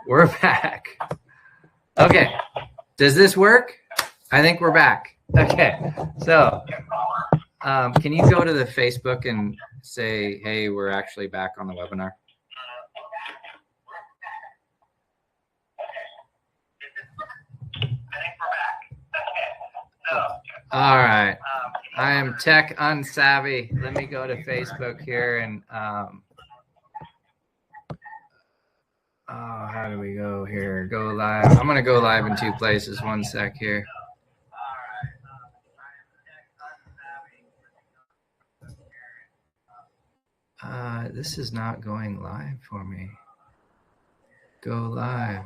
We're back. Okay. Does this work? I think we're back. Okay. So can you go to the Facebook and say, hey, we're actually back on the webinar? All right. I am tech unsavvy. Let me go to Facebook here and how do we go here? Go live. I'm going to go live in 2 places. 1 sec here. This is not going live for me. Go live.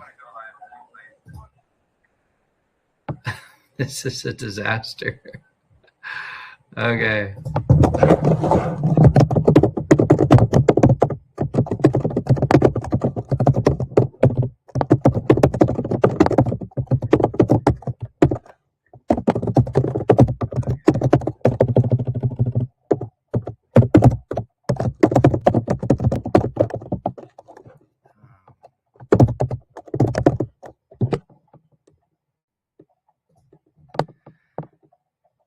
This is a disaster. Okay.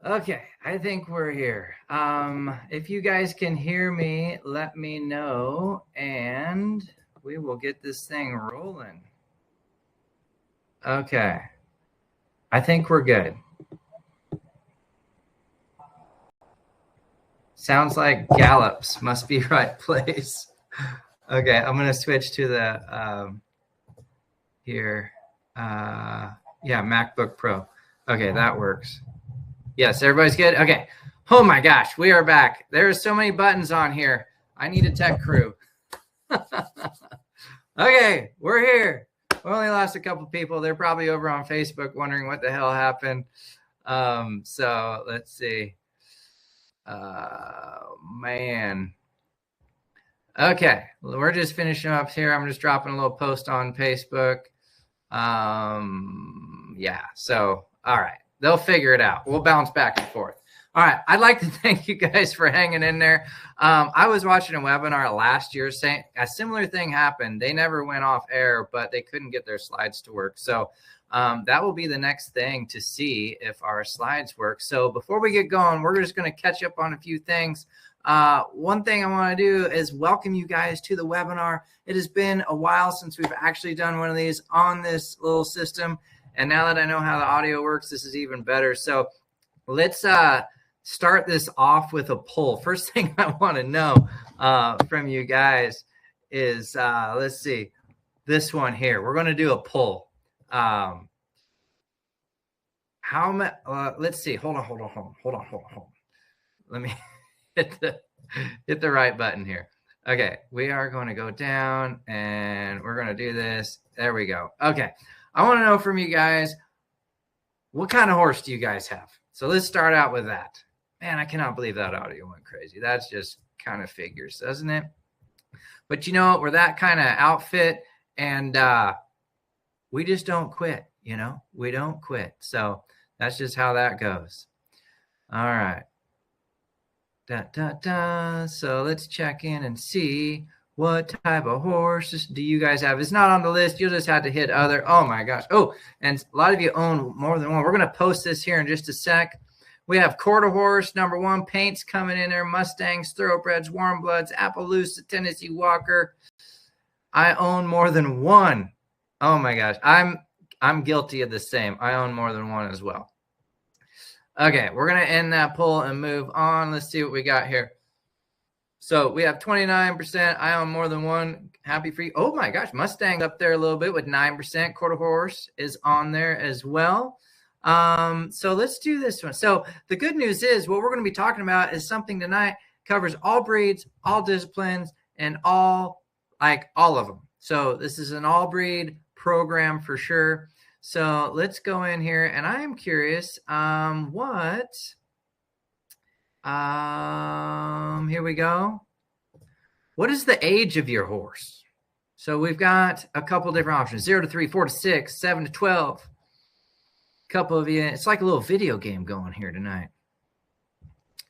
Okay, I think we're here. If you guys can hear me, let me know, and we will get this thing rolling. Okay, I think we're good. Sounds like Gallups must be right place. Okay, I'm going to switch to the here. Yeah, MacBook Pro. Okay, that works. Yes, everybody's good? Okay. Oh my gosh, we are back. There are so many buttons on here. I need a tech crew. Okay, we're here. We only lost a couple people. They're probably over on Facebook wondering what the hell happened. So let's see. Man. Okay, we're just finishing up here. I'm just dropping a little post on Facebook. Yeah, so, all right. They'll figure it out. We'll bounce back and forth. All right. I'd like to thank you guys for hanging in there. I was watching a webinar last year saying a similar thing happened. They never went off air, but they couldn't get their slides to work. So that will be the next thing to see if our slides work. So before we get going, we're just going to catch up on a few things. One thing I want to do is welcome you guys to the webinar. It has been a while since we've actually done one of these on this little system. And now that I know how the audio works, this is even better. So let's start this off with a poll. First thing I want to know from you guys is, let's see, this one here. We're going to do a poll. How much? Let's see. Hold on. Let me hit the right button here. Okay, we are going to go down and we're going to do this. There we go. Okay. I want to know from you guys, what kind of horse do you guys have? So let's start out with that. Man, I cannot believe that audio went crazy. That's just kind of figures, doesn't it? But you know what? We're that kind of outfit, and we just don't quit, you know? We don't quit. So that's just how that goes. All right. So let's check in and see. What type of horses do you guys have? It's not on the list. You'll just have to hit other. Oh, my gosh. Oh, and a lot of you own more than one. We're going to post this here in just a sec. We have quarter horse, number 1, paints coming in there, Mustangs, thoroughbreds, warm bloods, Appaloosa, Tennessee Walker. I own more than one. Oh, my gosh. I'm guilty of the same. I own more than one as well. Okay, we're going to end that poll and move on. Let's see what we got here. So we have 29%. I own more than one. Happy for you. Oh my gosh, Mustang up there a little bit with 9%. Quarter horse is on there as well. So let's do this one. So the good news is what we're going to be talking about is something tonight covers all breeds, all disciplines, and all of them. So this is an all breed program for sure. So let's go in here, and I am curious here we go. What is the age of your horse? So we've got a couple different options: 0 to 3, 4 to 6, 7 to 12. A couple of you. It's like a little video game going here tonight.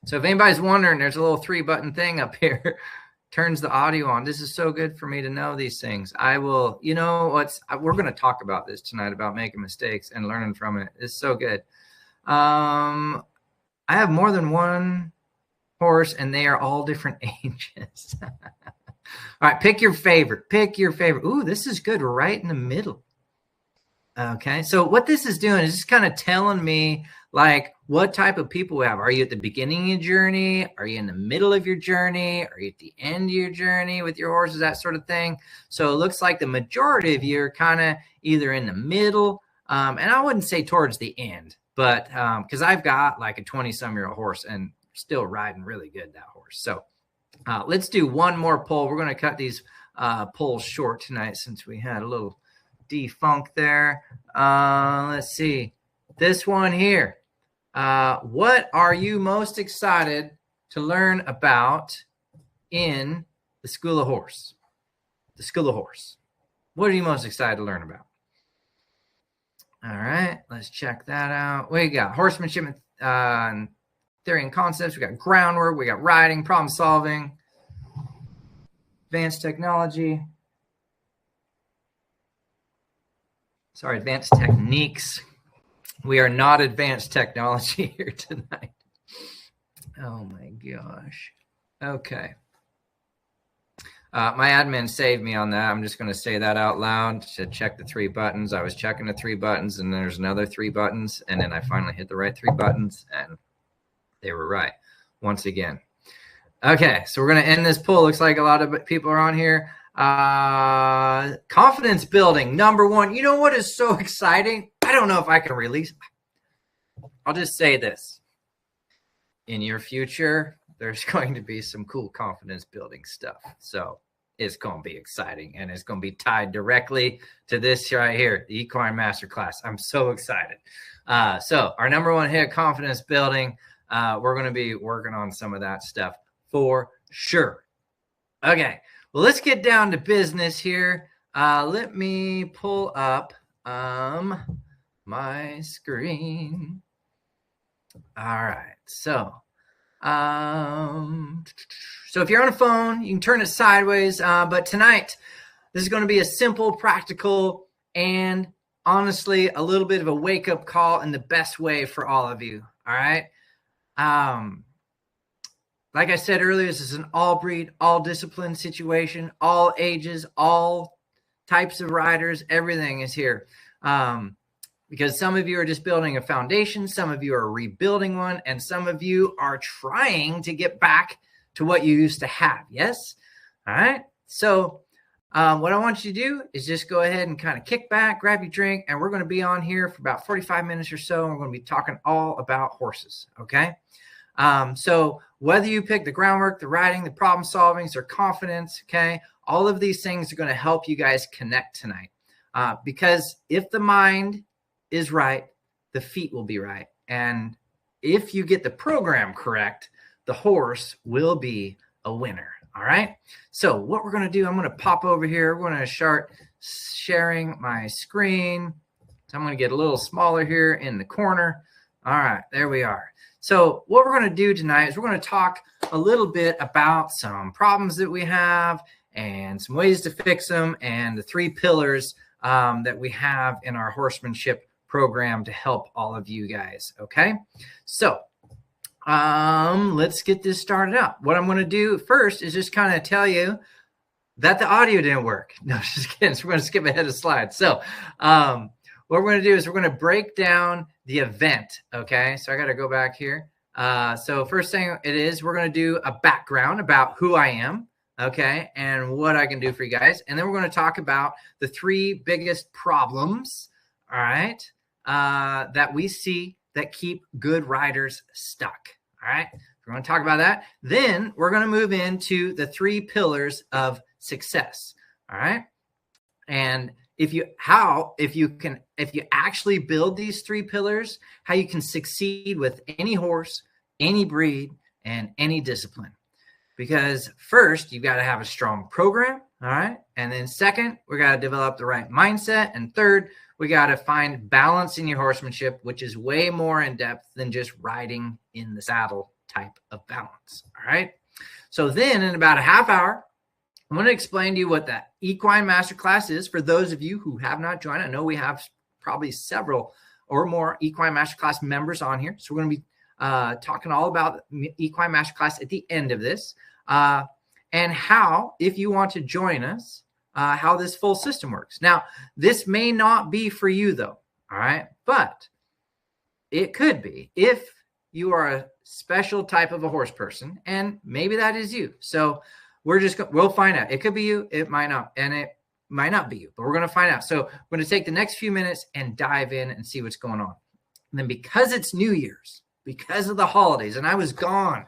So if anybody's wondering, there's a little 3-button thing up here. turns the audio on. This is so good for me to know these things. I will, we're going to talk about this tonight, about making mistakes and learning from it. It's so good. I have more than one horse, and they are all different ages. All right, pick your favorite. Ooh, this is good. Right in the middle. Okay, so what this is doing is just kind of telling me like what type of people we have. Are you at the beginning of your journey? Are you in the middle of your journey? Are you at the end of your journey with your horses, that sort of thing? So it looks like the majority of you are kind of either in the middle, and I wouldn't say towards the end, but because I've got like a 20-some-year-old horse and still riding really good, that horse. So let's do one more poll. We're going to cut these polls short tonight since we had a little defunk there. Let's see. This one here. What are you most excited to learn about in the School of Horse? The School of Horse. What are you most excited to learn about? All right, let's check that out. We got horsemanship and theory and concepts. We got groundwork. We got riding, problem solving, advanced technology. Sorry, advanced techniques. We are not advanced technology here tonight. Oh my gosh. Okay. My admin saved me on that. I'm just going to say that out loud to check the 3 buttons. I was checking the 3 buttons, and there's another 3 buttons, and then I finally hit the right 3 buttons, and they were right once again. Okay, so we're going to end this poll. Looks like a lot of people are on here. Confidence building, number 1. You know what is so exciting? I don't know if I can release. I'll just say this. In your future, there's going to be some cool confidence building stuff. So it's going to be exciting, and it's going to be tied directly to this right here, the Equine Masterclass. I'm so excited. So our number 1 hit, confidence building. We're going to be working on some of that stuff for sure. Okay. Well, let's get down to business here. Let me pull up my screen. All right. So if you're on a phone, you can turn it sideways. But tonight, this is going to be a simple, practical, and honestly, a little bit of a wake-up call in the best way for all of you. All right. Like I said earlier, this is an all breed, all discipline situation, all ages, all types of riders, everything is here. Because some of you are just building a foundation, some of you are rebuilding one, and some of you are trying to get back to what you used to have. Yes? All right. So what I want you to do is just go ahead and kind of kick back, grab your drink, and we're going to be on here for about 45 minutes or so. And we're going to be talking all about horses. Okay. So whether you pick the groundwork, the riding, the problem solving, or confidence, okay, all of these things are going to help you guys connect tonight. Because if the mind is right, the feet will be right. And if you get the program correct, the horse will be a winner. All right. So what we're going to do, I'm going to pop over here. We're going to start sharing my screen. So I'm going to get a little smaller here in the corner. All right, there we are. So what we're going to do tonight is we're going to talk a little bit about some problems that we have and some ways to fix them and the 3 pillars that we have in our horsemanship program to help all of you guys. Okay. So let's get this started out. What I'm going to do first is just kind of tell you that the audio didn't work. No, just kidding. So we're going to skip ahead of slides. So what we're going to do is we're going to break down the event. Okay. So I got to go back here. So first thing it is, we're going to do a background about who I am. Okay. And what I can do for you guys. And then we're going to talk about the 3 biggest problems. All right. That we see that keep good riders stuck. All right. We're going to talk about that. Then we're going to move into the 3 pillars of success. All right. And if you actually build these 3 pillars, how you can succeed with any horse, any breed, and any discipline. Because first, you've got to have a strong program. All right. And then second, we got to develop the right mindset. And third, we got to find balance in your horsemanship, which is way more in depth than just riding in the saddle type of balance. All right. So then in about a half hour, I'm going to explain to you what that Equine Masterclass is for those of you who have not joined. I know we have probably several or more Equine Masterclass members on here. So we're going to be talking all about Equine Masterclass at the end of this, and how, if you want to join us, how this full system works. Now, this may not be for you though, all right? But it could be if you are a special type of a horse person, and maybe that is you. So we'll find out. It could be you, it might not, and it might not be you, but we're going to find out. So we're going to take the next few minutes and dive in and see what's going on. And then because it's New Year's, because of the holidays, and I was gone,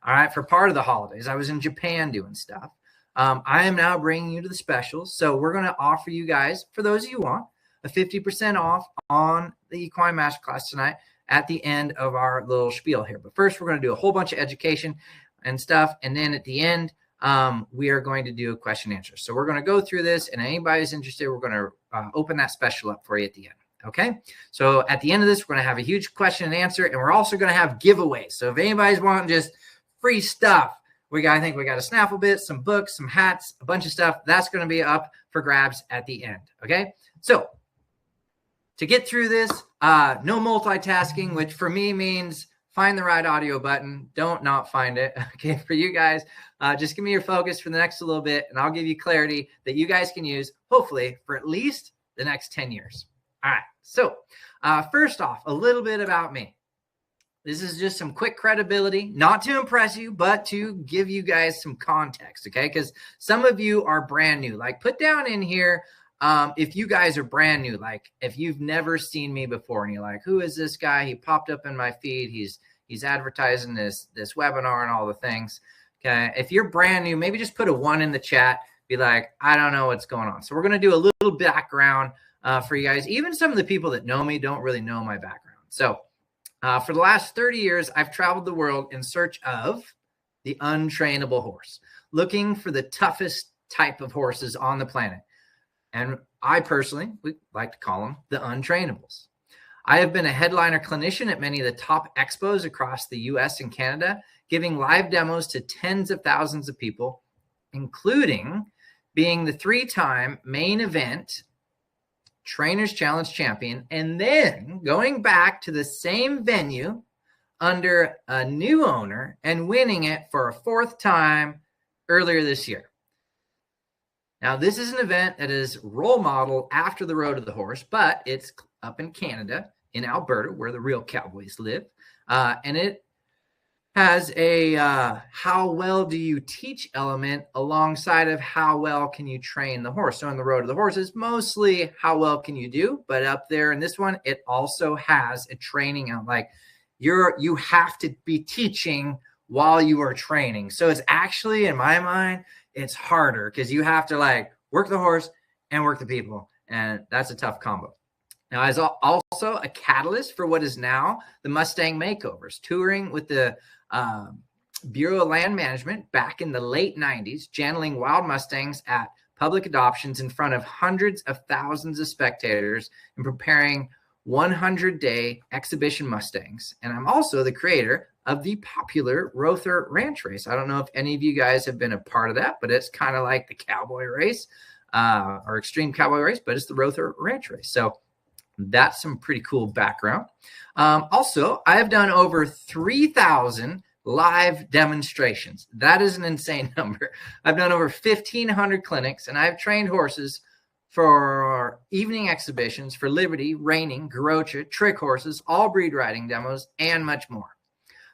all right, for part of the holidays, I was in Japan doing stuff. I am now bringing you to the specials. So we're going to offer you guys, for those of you who want, a 50% off on the Equine Masterclass tonight at the end of our little spiel here. But first, we're going to do a whole bunch of education and stuff. And then at the end, we are going to do a question and answer. So we're going to go through this, and anybody who's interested, we're going to open that special up for you at the end. Okay. So at the end of this, we're going to have a huge question and answer, and we're also going to have giveaways. So if anybody's wanting just free stuff, I think we got a Snaffle bit, some books, some hats, a bunch of stuff that's going to be up for grabs at the end. Okay. So to get through this, no multitasking, which for me means find the right audio button. Don't not find it. Okay. For you guys, just give me your focus for the next little bit, and I'll give you clarity that you guys can use, hopefully, for at least the next 10 years. All right. So first off, a little bit about me. This is just some quick credibility, not to impress you, but to give you guys some context, okay? Because some of you are brand new. Like, put down in here if you guys are brand new, like if you've never seen me before and you're like, who is this guy? He popped up in my feed. He's advertising this webinar and all the things, okay? If you're brand new, maybe just put a 1 in the chat. Be like, I don't know what's going on. So we're going to do a little background for you guys. Even some of the people that know me don't really know my background. So for the last 30 years, I've traveled the world in search of the untrainable horse, looking for the toughest type of horses on the planet. And I personally would like to call them the untrainables. I have been a headliner clinician at many of the top expos across the US and Canada, giving live demos to tens of thousands of people, including being the 3-time main event Trainers Challenge champion, and then going back to the same venue under a new owner and winning it for a 4th time earlier this year. Now, this is an event that is role modeled after the Road of the Horse, but it's up in Canada, in Alberta, where the real cowboys live. And it has a how well do you teach element alongside of how well can you train the horse. So in the Road of the Horse is mostly how well can you do, but up there in this one, it also has a training out. Like you have to be teaching while you are training. So it's actually, in my mind, it's harder because you have to like work the horse and work the people. And that's a tough combo. Now, as also a catalyst for what is now the Mustang Makeovers, touring with the Bureau of Land Management back in the late 90s, channeling wild Mustangs at public adoptions in front of hundreds of thousands of spectators and preparing 100-day exhibition Mustangs. And I'm also the creator of the popular Rother Ranch Race. I don't know if any of you guys have been a part of that, but it's kind of like the cowboy race or extreme cowboy race, but it's the Rother Ranch Race. So that's some pretty cool background. Also, I have done over 3,000 live demonstrations. That is an insane number. I've done over 1,500 clinics, and I've trained horses for evening exhibitions for Liberty, Reining, Garocha, trick horses, all breed riding demos, and much more.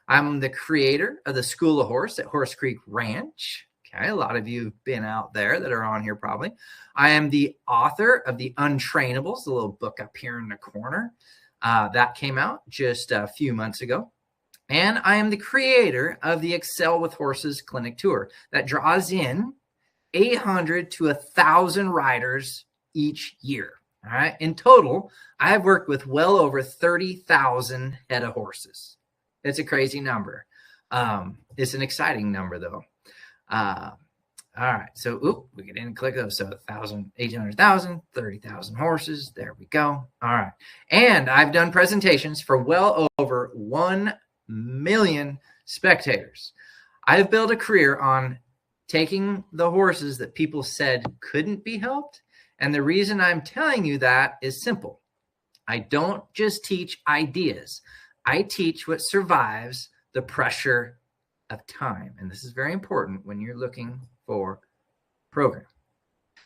I'm the creator of the School of Horse at Horse Creek Ranch. Okay, a lot of you have been out there that are on here probably. I am the author of The Untrainables, the little book up here in the corner. That came out just a few months ago. And I am the creator of the Excel with Horses Clinic Tour that draws in 800 to 1,000 riders each year. All right. In total, I have worked with well over 30,000 head of horses. It's a crazy number. It's an exciting number, though. All right. So, we get in and click those. So 1,000, 800,000, 30,000 horses. There we go. All right. And I've done presentations for well over 1 million spectators. I've built a career on taking the horses that people said couldn't be helped. And the reason I'm telling you that is simple. I don't just teach ideas. I teach what survives the pressure of time. And this is very important when you're looking for program.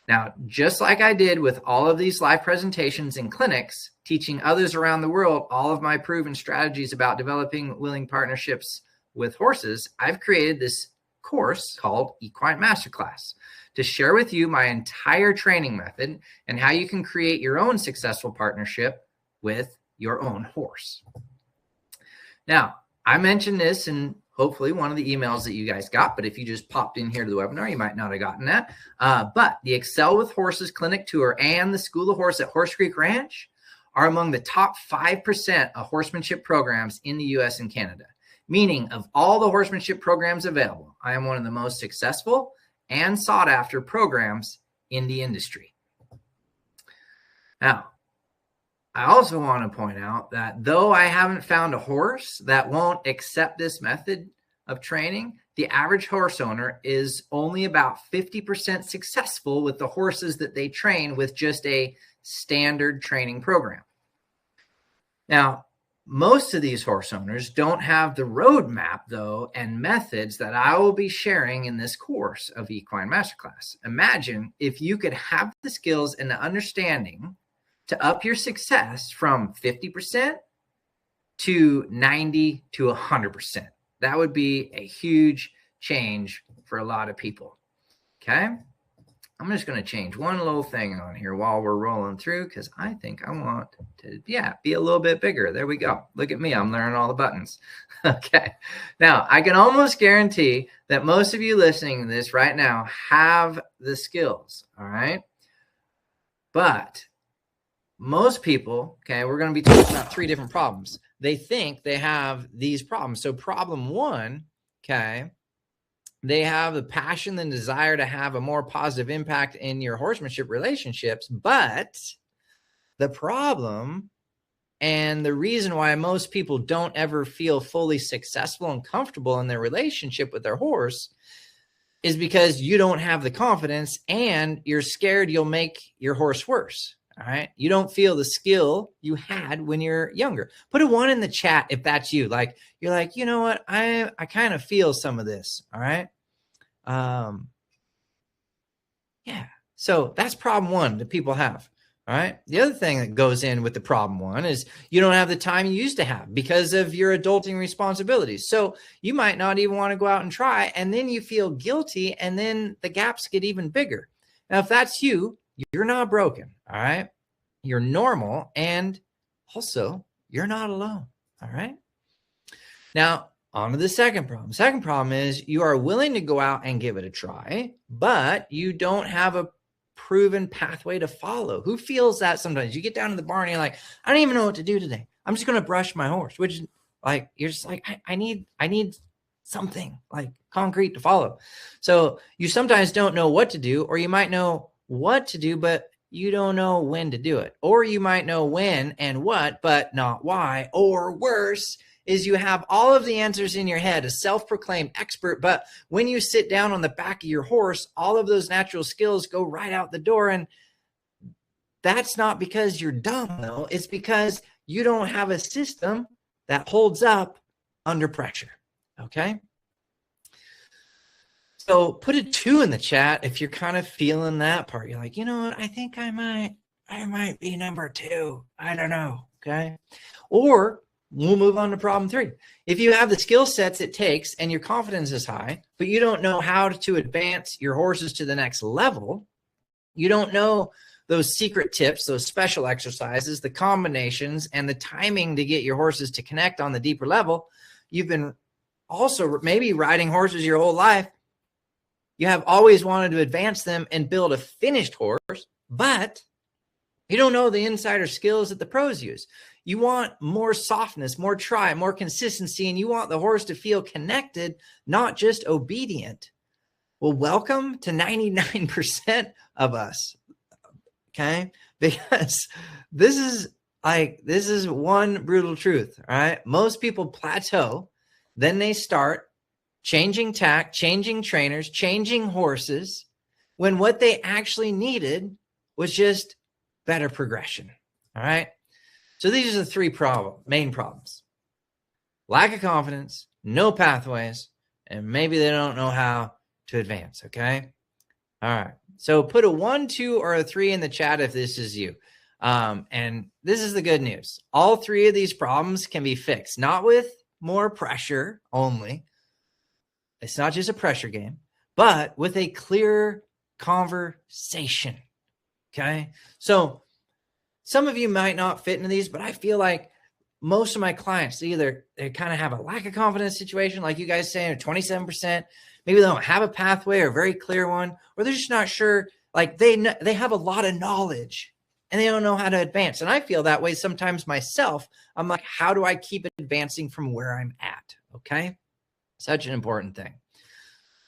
Now, just like I did with all of these live presentations in clinics, teaching others around the world all of my proven strategies about developing willing partnerships with horses, I've created this course called Equine Masterclass to share with you my entire training method and how you can create your own successful partnership with your own horse. Now, I mentioned this in hopefully one of the emails that you guys got, but if you just popped in here to the webinar, you might not have gotten that. But the Excel with Horses Clinic Tour and the School of Horse at Horse Creek Ranch are among the top 5% of horsemanship programs in the US and Canada. Meaning, of all the horsemanship programs available, I am one of the most successful and sought after programs in the industry. Now, I also want to point out that though I haven't found a horse that won't accept this method of training, the average horse owner is only about 50% successful with the horses that they train with just a standard training program. Now, most of these horse owners don't have the roadmap, though, and methods that I will be sharing in this course of Equine Masterclass. Imagine if you could have the skills and the understanding to up your success from 50% to 90 to 100%. That would be a huge change for a lot of people. Okay. I'm just going to change one little thing on here while we're rolling through because I think I want to, be a little bit bigger. There we go. Look at me. I'm learning all the buttons. Okay. Now, I can almost guarantee that most of you listening to this right now have the skills. All right. But most people, okay, we're going to be talking about 3 different problems. They think they have these problems. So problem 1, okay, they have the passion and desire to have a more positive impact in your horsemanship relationships. But the problem and the reason why most people don't ever feel fully successful and comfortable in their relationship with their horse is because you don't have the confidence and you're scared you'll make your horse worse. All right. You don't feel the skill you had when you're younger. Put a 1 in the chat if that's you. Like, you're like, you know what? I kind of feel some of this. All right. Yeah. So that's problem 1 that people have. All right. The other thing that goes in with the problem 1 is you don't have the time you used to have because of your adulting responsibilities. So you might not even want to go out and try. And then you feel guilty. And then the gaps get even bigger. Now, if that's you, you're not broken. All right. You're normal. And also you're not alone. All right. Now, on to the second problem. Second problem is you are willing to go out and give it a try, but you don't have a proven pathway to follow. Who feels that sometimes? You get down to the barn and you're like, I don't even know what to do today. I'm just going to brush my horse, which like, you're just like, I need something like concrete to follow. So you sometimes don't know what to do, or you might know what to do, but you don't know when to do it. Or you might know when and what, but not why. Or worse is you have all of the answers in your head, a self-proclaimed expert, but when you sit down on the back of your horse, all of those natural skills go right out the door. And that's not because you're dumb, though. It's because you don't have a system that holds up under pressure. Okay. So put a 2 in the chat if you're kind of feeling that part. You're like, you know what? I think I might be number 2. I don't know. Okay. Or we'll move on to problem 3. If you have the skill sets it takes and your confidence is high, but you don't know how to advance your horses to the next level, you don't know those secret tips, those special exercises, the combinations, and the timing to get your horses to connect on the deeper level, you've been also maybe riding horses your whole life. You have always wanted to advance them and build a finished horse, but you don't know the insider skills that the pros use. You want more softness, more try, more consistency, and you want the horse to feel connected, not just obedient. Well, welcome to 99% of us, okay? Because this is one brutal truth, all right? Most people plateau, then they start, changing tack, changing trainers, changing horses, when what they actually needed was just better progression. All right. So these are the three main problems: lack of confidence, no pathways, and maybe they don't know how to advance. Okay. All right. So put a 1, 2, or a 3 in the chat if this is you. And this is the good news. All three of these problems can be fixed, not with more pressure only. It's not just a pressure game, but with a clear conversation. Okay. So some of you might not fit into these, but I feel like most of my clients, either they kind of have a lack of confidence situation, like you guys saying, 27%, maybe they don't have a pathway or a very clear one, or they're just not sure. Like they have a lot of knowledge and they don't know how to advance. And I feel that way sometimes myself. I'm like, how do I keep advancing from where I'm at? Okay. Such an important thing.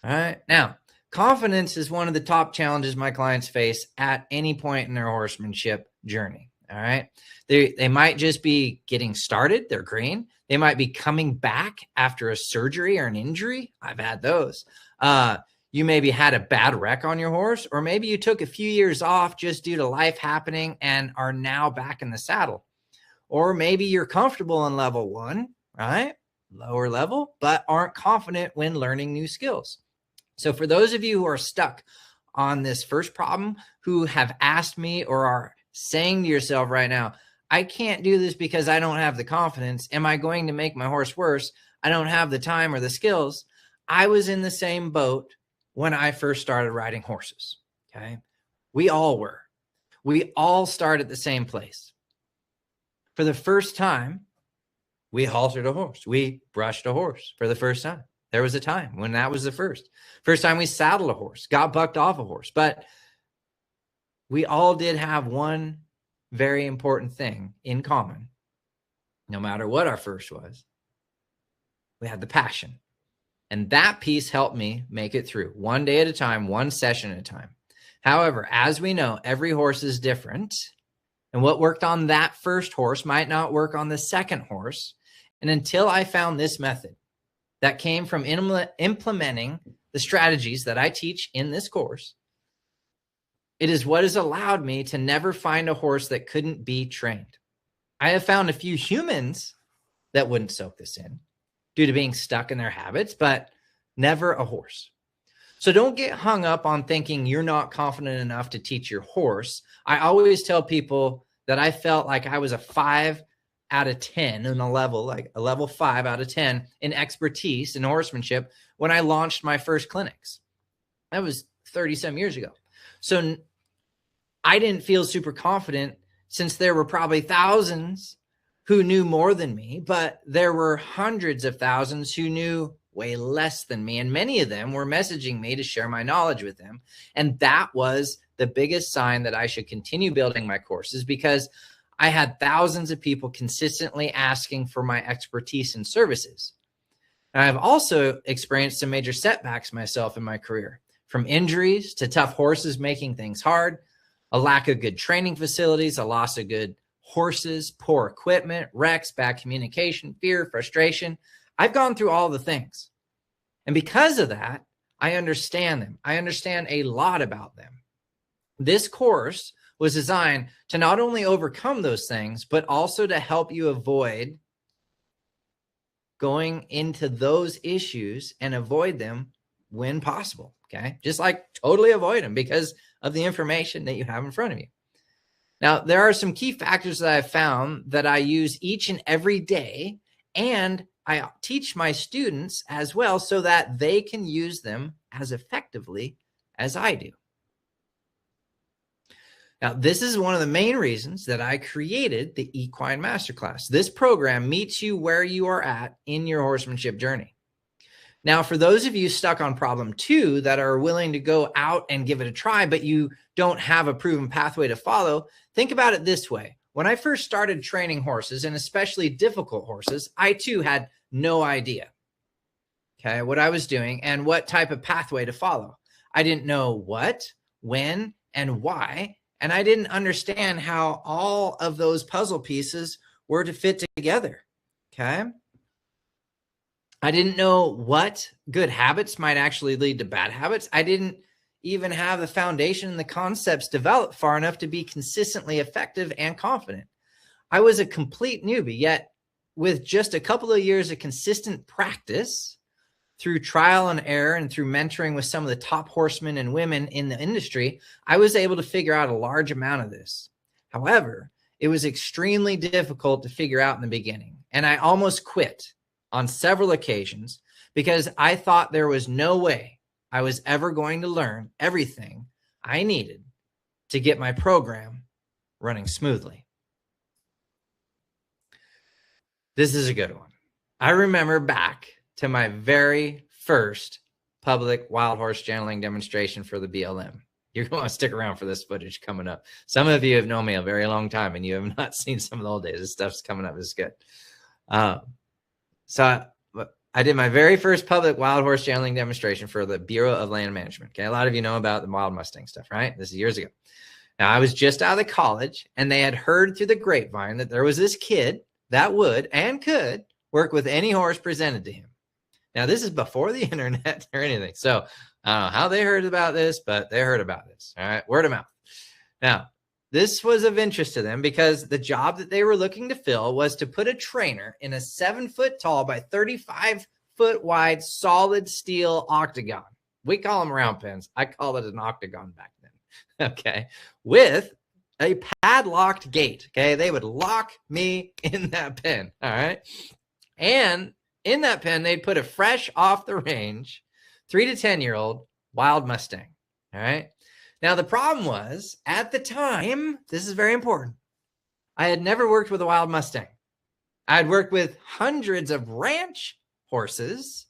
All right. Now, confidence is one of the top challenges my clients face at any point in their horsemanship journey. All right. They might just be getting started. They're green. They might be coming back after a surgery or an injury. I've had those. You maybe had a bad wreck on your horse, or maybe you took a few years off just due to life happening and are now back in the saddle. Or maybe you're comfortable in level 1, right? Lower level, but aren't confident when learning new skills. So for those of you who are stuck on this first problem, who have asked me or are saying to yourself right now, I can't do this because I don't have the confidence. Am I going to make my horse worse? I don't have the time or the skills. I was in the same boat when I first started riding horses. Okay. We all were. We all started at the same place. For the first time, we haltered a horse. We brushed a horse for the first time. There was a time when that was the first time we saddled a horse, got bucked off a horse. But we all did have one very important thing in common. No matter what our first was, we had the passion. And that piece helped me make it through one day at a time, one session at a time. However, as we know, every horse is different. And what worked on that first horse might not work on the second horse. And until I found this method that came from implementing the strategies that I teach in this course, it is what has allowed me to never find a horse that couldn't be trained. I have found a few humans that wouldn't soak this in due to being stuck in their habits, but never a horse. So don't get hung up on thinking you're not confident enough to teach your horse. I always tell people that I felt like I was a 5 out of 10 in a level, like a level 5 out of 10 in expertise in horsemanship when I launched my first clinics. That was 30 some years ago. So I didn't feel super confident since there were probably thousands who knew more than me, but there were hundreds of thousands who knew way less than me. And many of them were messaging me to share my knowledge with them. And that was the biggest sign that I should continue building my courses, because I had thousands of people consistently asking for my expertise and services. And I've also experienced some major setbacks myself in my career, from injuries to tough horses making things hard, a lack of good training facilities, a loss of good horses, poor equipment, wrecks, bad communication, fear, frustration. I've gone through all the things. And because of that, I understand them. I understand a lot about them. This course was designed to not only overcome those things, but also to help you avoid going into those issues and avoid them when possible. Okay. Just like totally avoid them because of the information that you have in front of you. Now, there are some key factors that I've found that I use each and every day, and I teach my students as well so that they can use them as effectively as I do. Now, this is one of the main reasons that I created the Equine Masterclass. This program meets you where you are at in your horsemanship journey. Now, for those of you stuck on problem 2 that are willing to go out and give it a try, but you don't have a proven pathway to follow, think about it this way. When I first started training horses, and especially difficult horses, I too had no idea, okay, what I was doing and what type of pathway to follow. I didn't know what, when, and why, and I didn't understand how all of those puzzle pieces were to fit together, okay? I didn't know what good habits might actually lead to bad habits. I didn't even have the foundation and the concepts developed far enough to be consistently effective and confident. I was a complete newbie, yet with just a couple of years of consistent practice through trial and error and through mentoring with some of the top horsemen and women in the industry, I was able to figure out a large amount of this. However, it was extremely difficult to figure out in the beginning, and I almost quit on several occasions because I thought there was no way I was ever going to learn everything I needed to get my program running smoothly. This is a good one. I remember back to my very first public wild horse channeling demonstration for the BLM. You're going to stick around for this footage coming up. Some of you have known me a very long time and you have not seen some of the old days. This stuff's coming up. This is good. So I did my very first public wild horse channeling demonstration for the Bureau of Land Management. Okay, a lot of you know about the Wild Mustang stuff, right? This is years ago. Now, I was just out of college, and they had heard through the grapevine that there was this kid that would and could work with any horse presented to him. Now, this is before the internet or anything. So I don't know how they heard about this, but they heard about this. All right, word of mouth. Now, this was of interest to them because the job that they were looking to fill was to put a trainer in a 7-foot tall by 35-foot wide solid steel octagon. We call them round pens. I call it an octagon back then. Okay. With a padlocked gate. Okay. They would lock me in that pen. All right. And in that pen, they'd put a fresh off the range 3 to 10-year-old wild Mustang. All right. Now, the problem was at the time, this is very important. I had never worked with a wild Mustang. I'd worked with hundreds of ranch horses,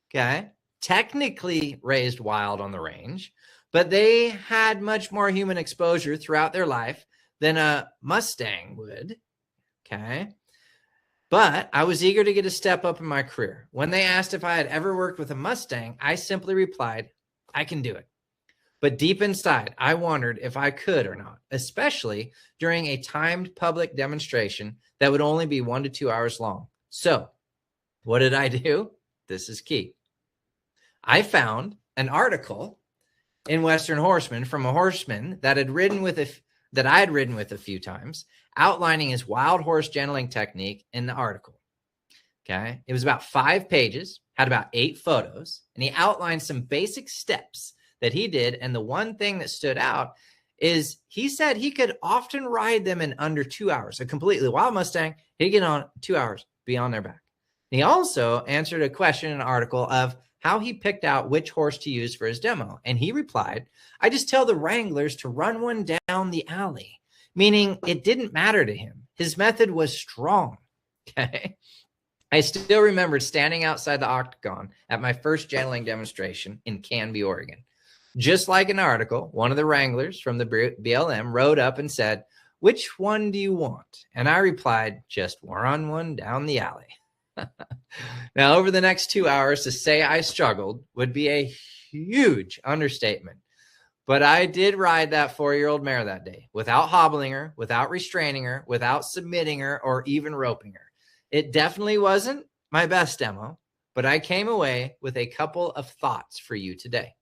okay, technically raised wild on the range, but they had much more human exposure throughout their life than a Mustang would, okay? But I was eager to get a step up in my career. When they asked if I had ever worked with a Mustang, I simply replied, I can do it. But deep inside, I wondered if I could or not, especially during a timed public demonstration that would only be 1 to 2 hours long. So what did I do? This is key. I found an article in Western Horseman from a horseman that I had ridden with a few times, outlining his wild horse channeling technique in the article. Okay. It was about 5 pages, had about 8 photos, and he outlined some basic steps that he did. And the one thing that stood out is he said he could often ride them in under 2 hours. A completely wild Mustang, he'd get on 2 hours, be on their back. And he also answered a question in an article of how he picked out which horse to use for his demo. And he replied, I just tell the wranglers to run one down the alley, meaning it didn't matter to him. His method was strong. Okay. I still remembered standing outside the octagon at my first channeling demonstration in Canby, Oregon. Just like an article, one of the wranglers from the BLM rode up and said, which one do you want? And I replied, just run one down the alley. Now, over the next 2 hours, to say I struggled would be a huge understatement. But I did ride that 4-year-old mare that day without hobbling her, without restraining her, without submitting her, or even roping her. It definitely wasn't my best demo, but I came away with a couple of thoughts for you today.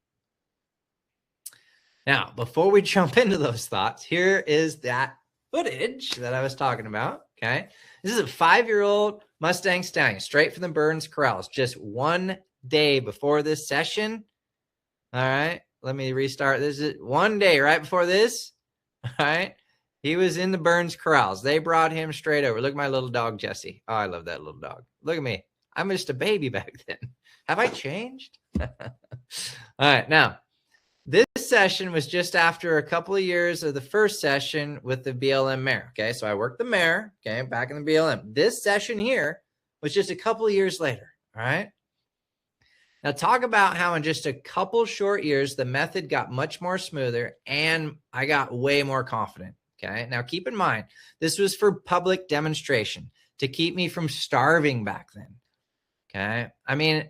Now, before we jump into those thoughts, here is that footage that I was talking about, okay? This is a 5-year-old Mustang Stallion, straight from the Burns Corrals, just 1 day before this session. All right, let me restart. This is 1 day right before this, all right? He was in the Burns Corrals. They brought him straight over. Look at my little dog, Jesse. Oh, I love that little dog. Look at me. I'm just a baby back then. Have I changed? All right, now, this session was just after a couple of years of the first session with the BLM mare. Okay, so I worked the mare, okay, back in the BLM. This session here was just a couple of years later, all right? Now, talk about how in just a couple short years, the method got much more smoother and I got way more confident, okay? Now, keep in mind, this was for public demonstration to keep me from starving back then, okay? I mean,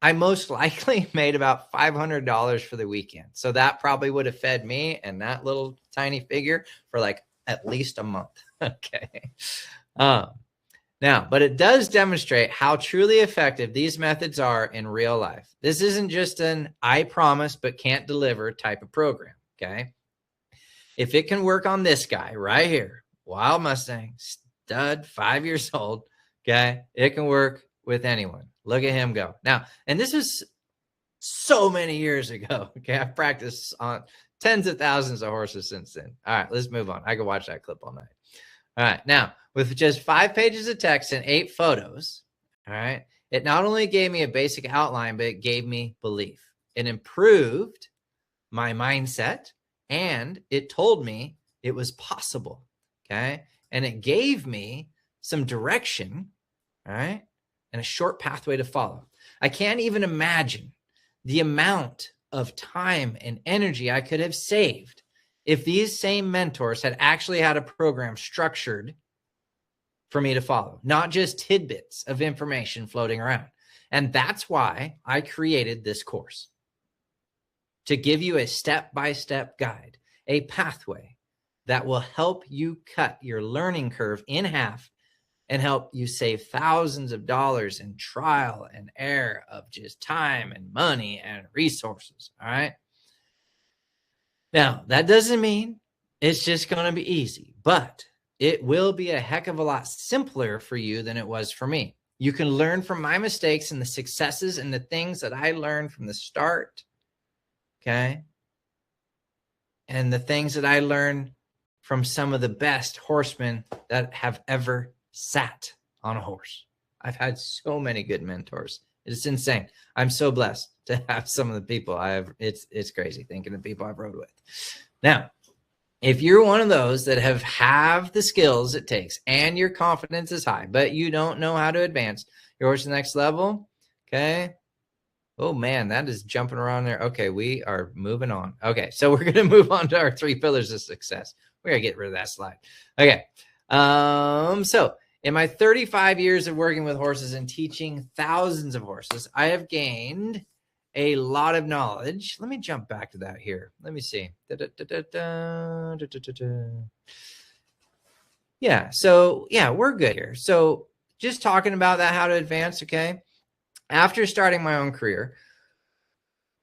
I most likely made about $500 for the weekend. So that probably would have fed me and that little tiny figure for like at least a month. Okay. Now, but it does demonstrate how truly effective these methods are in real life. This isn't just an I promise but can't deliver type of program, okay? If it can work on this guy right here, Wild Mustang, stud, 5 years old, okay, it can work with anyone. Look at him go. Now, and this is so many years ago, okay? I've practiced on tens of thousands of horses since then. All right, let's move on. I could watch that clip all night. All right, now, with just 5 pages of text and 8 photos, all right, it not only gave me a basic outline, but it gave me belief. It improved my mindset, and it told me it was possible, okay? And it gave me some direction, all right, and a short pathway to follow. I can't even imagine the amount of time and energy I could have saved if these same mentors had actually had a program structured for me to follow, not just tidbits of information floating around. And that's why I created this course, to give you a step-by-step guide, a pathway that will help you cut your learning curve in half and help you save thousands of dollars in trial and error of just time and money and resources, all right? Now, that doesn't mean it's just going to be easy, but it will be a heck of a lot simpler for you than it was for me. You can learn from my mistakes and the successes and the things that I learned from the start, okay? And the things that I learned from some of the best horsemen that have ever sat on a horse. I've had so many good mentors. It's insane. I'm so blessed to have some of the people I have. It's crazy thinking of people I've rode with. Now, if you're one of those that have the skills it takes and your confidence is high, but you don't know how to advance your horse to the next level, okay? Oh, man, that is jumping around there. Okay, we are moving on. Okay, so we're going to move on to our 3 pillars of success. We're going to get rid of that slide. Okay, so in my 35 years of working with horses and teaching thousands of horses, I have gained a lot of knowledge. Let me jump back to that here. Let me see. Yeah, so yeah, we're good here. So just talking about that, how to advance, okay? After starting my own career,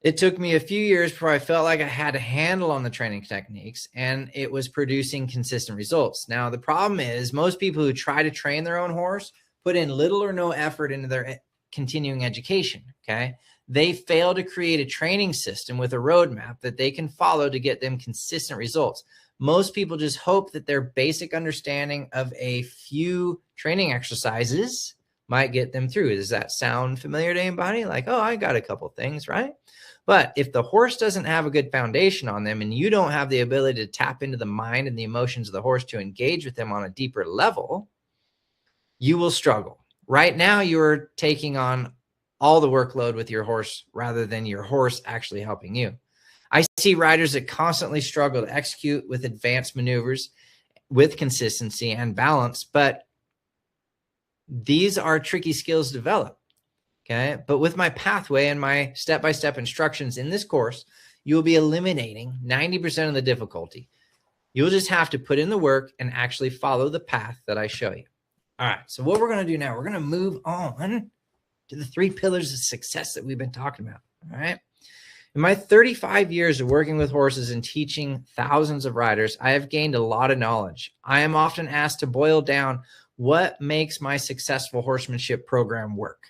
it took me a few years before I felt like I had a handle on the training techniques and it was producing consistent results. Now, the problem is most people who try to train their own horse put in little or no effort into their continuing education, okay? They fail to create a training system with a roadmap that they can follow to get them consistent results. Most people just hope that their basic understanding of a few training exercises might get them through. Does that sound familiar to anybody? Like, oh, I got a couple things, right? But if the horse doesn't have a good foundation on them and you don't have the ability to tap into the mind and the emotions of the horse to engage with them on a deeper level, you will struggle. Right now, you're taking on all the workload with your horse rather than your horse actually helping you. I see riders that constantly struggle to execute with advanced maneuvers with consistency and balance, but these are tricky skills to develop, okay? But with my pathway and my step-by-step instructions in this course, you'll be eliminating 90% of the difficulty. You'll just have to put in the work and actually follow the path that I show you. All right, so what we're going to do now, we're going to move on to the 3 pillars of success that we've been talking about, all right? In my 35 years of working with horses and teaching thousands of riders, I have gained a lot of knowledge. I am often asked to boil down what makes my successful horsemanship program work.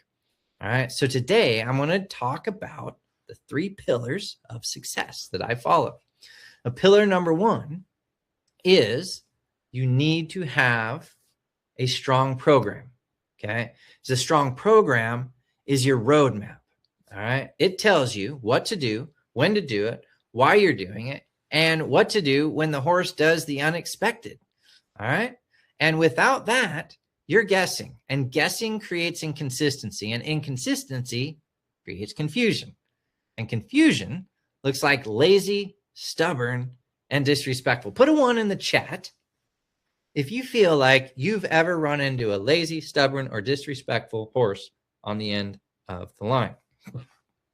All right, so today I'm going to talk about the 3 pillars of success that I follow. Pillar number 1 is you need to have a strong program, okay? So a strong program is your roadmap, all right? It tells you what to do, when to do it, why you're doing it, and what to do when the horse does the unexpected, all right? And without that, you're guessing, and guessing creates inconsistency, and inconsistency creates confusion. And confusion looks like lazy, stubborn, and disrespectful. Put a 1 in the chat if you feel like you've ever run into a lazy, stubborn, or disrespectful horse on the end of the line.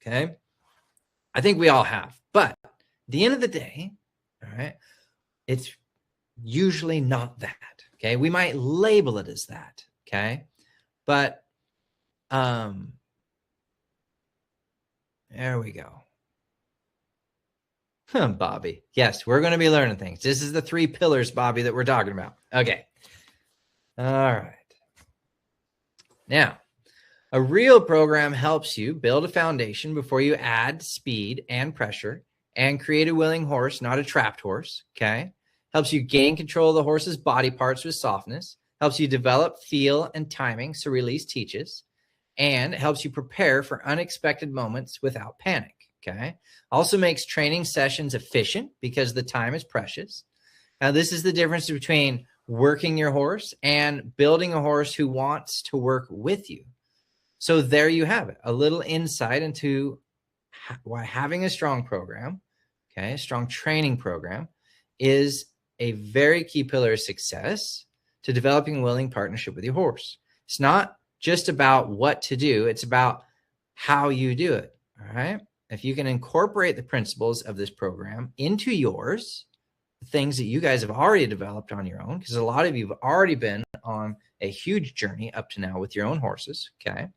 Okay? I think we all have. But at the end of the day, all right, it's usually not that. Okay? We might label it as that. Okay. But there we go. Bobby. Yes, we're going to be learning things. This is the 3 pillars, Bobby, that we're talking about. Okay. All right. Now, a real program helps you build a foundation before you add speed and pressure and create a willing horse, not a trapped horse. Okay. Helps you gain control of the horse's body parts with softness, helps you develop feel and timing so release teaches, and helps you prepare for unexpected moments without panic. Okay. Also makes training sessions efficient because the time is precious. Now, this is the difference between working your horse and building a horse who wants to work with you. So there you have it, a little insight into why having a strong program, okay, a strong training program is a very key pillar of success to developing a willing partnership with your horse. It's not just about what to do, it's about how you do it, all right? If you can incorporate the principles of this program into yours, the things that you guys have already developed on your own, because a lot of you have already been on a huge journey up to now with your own horses, okay?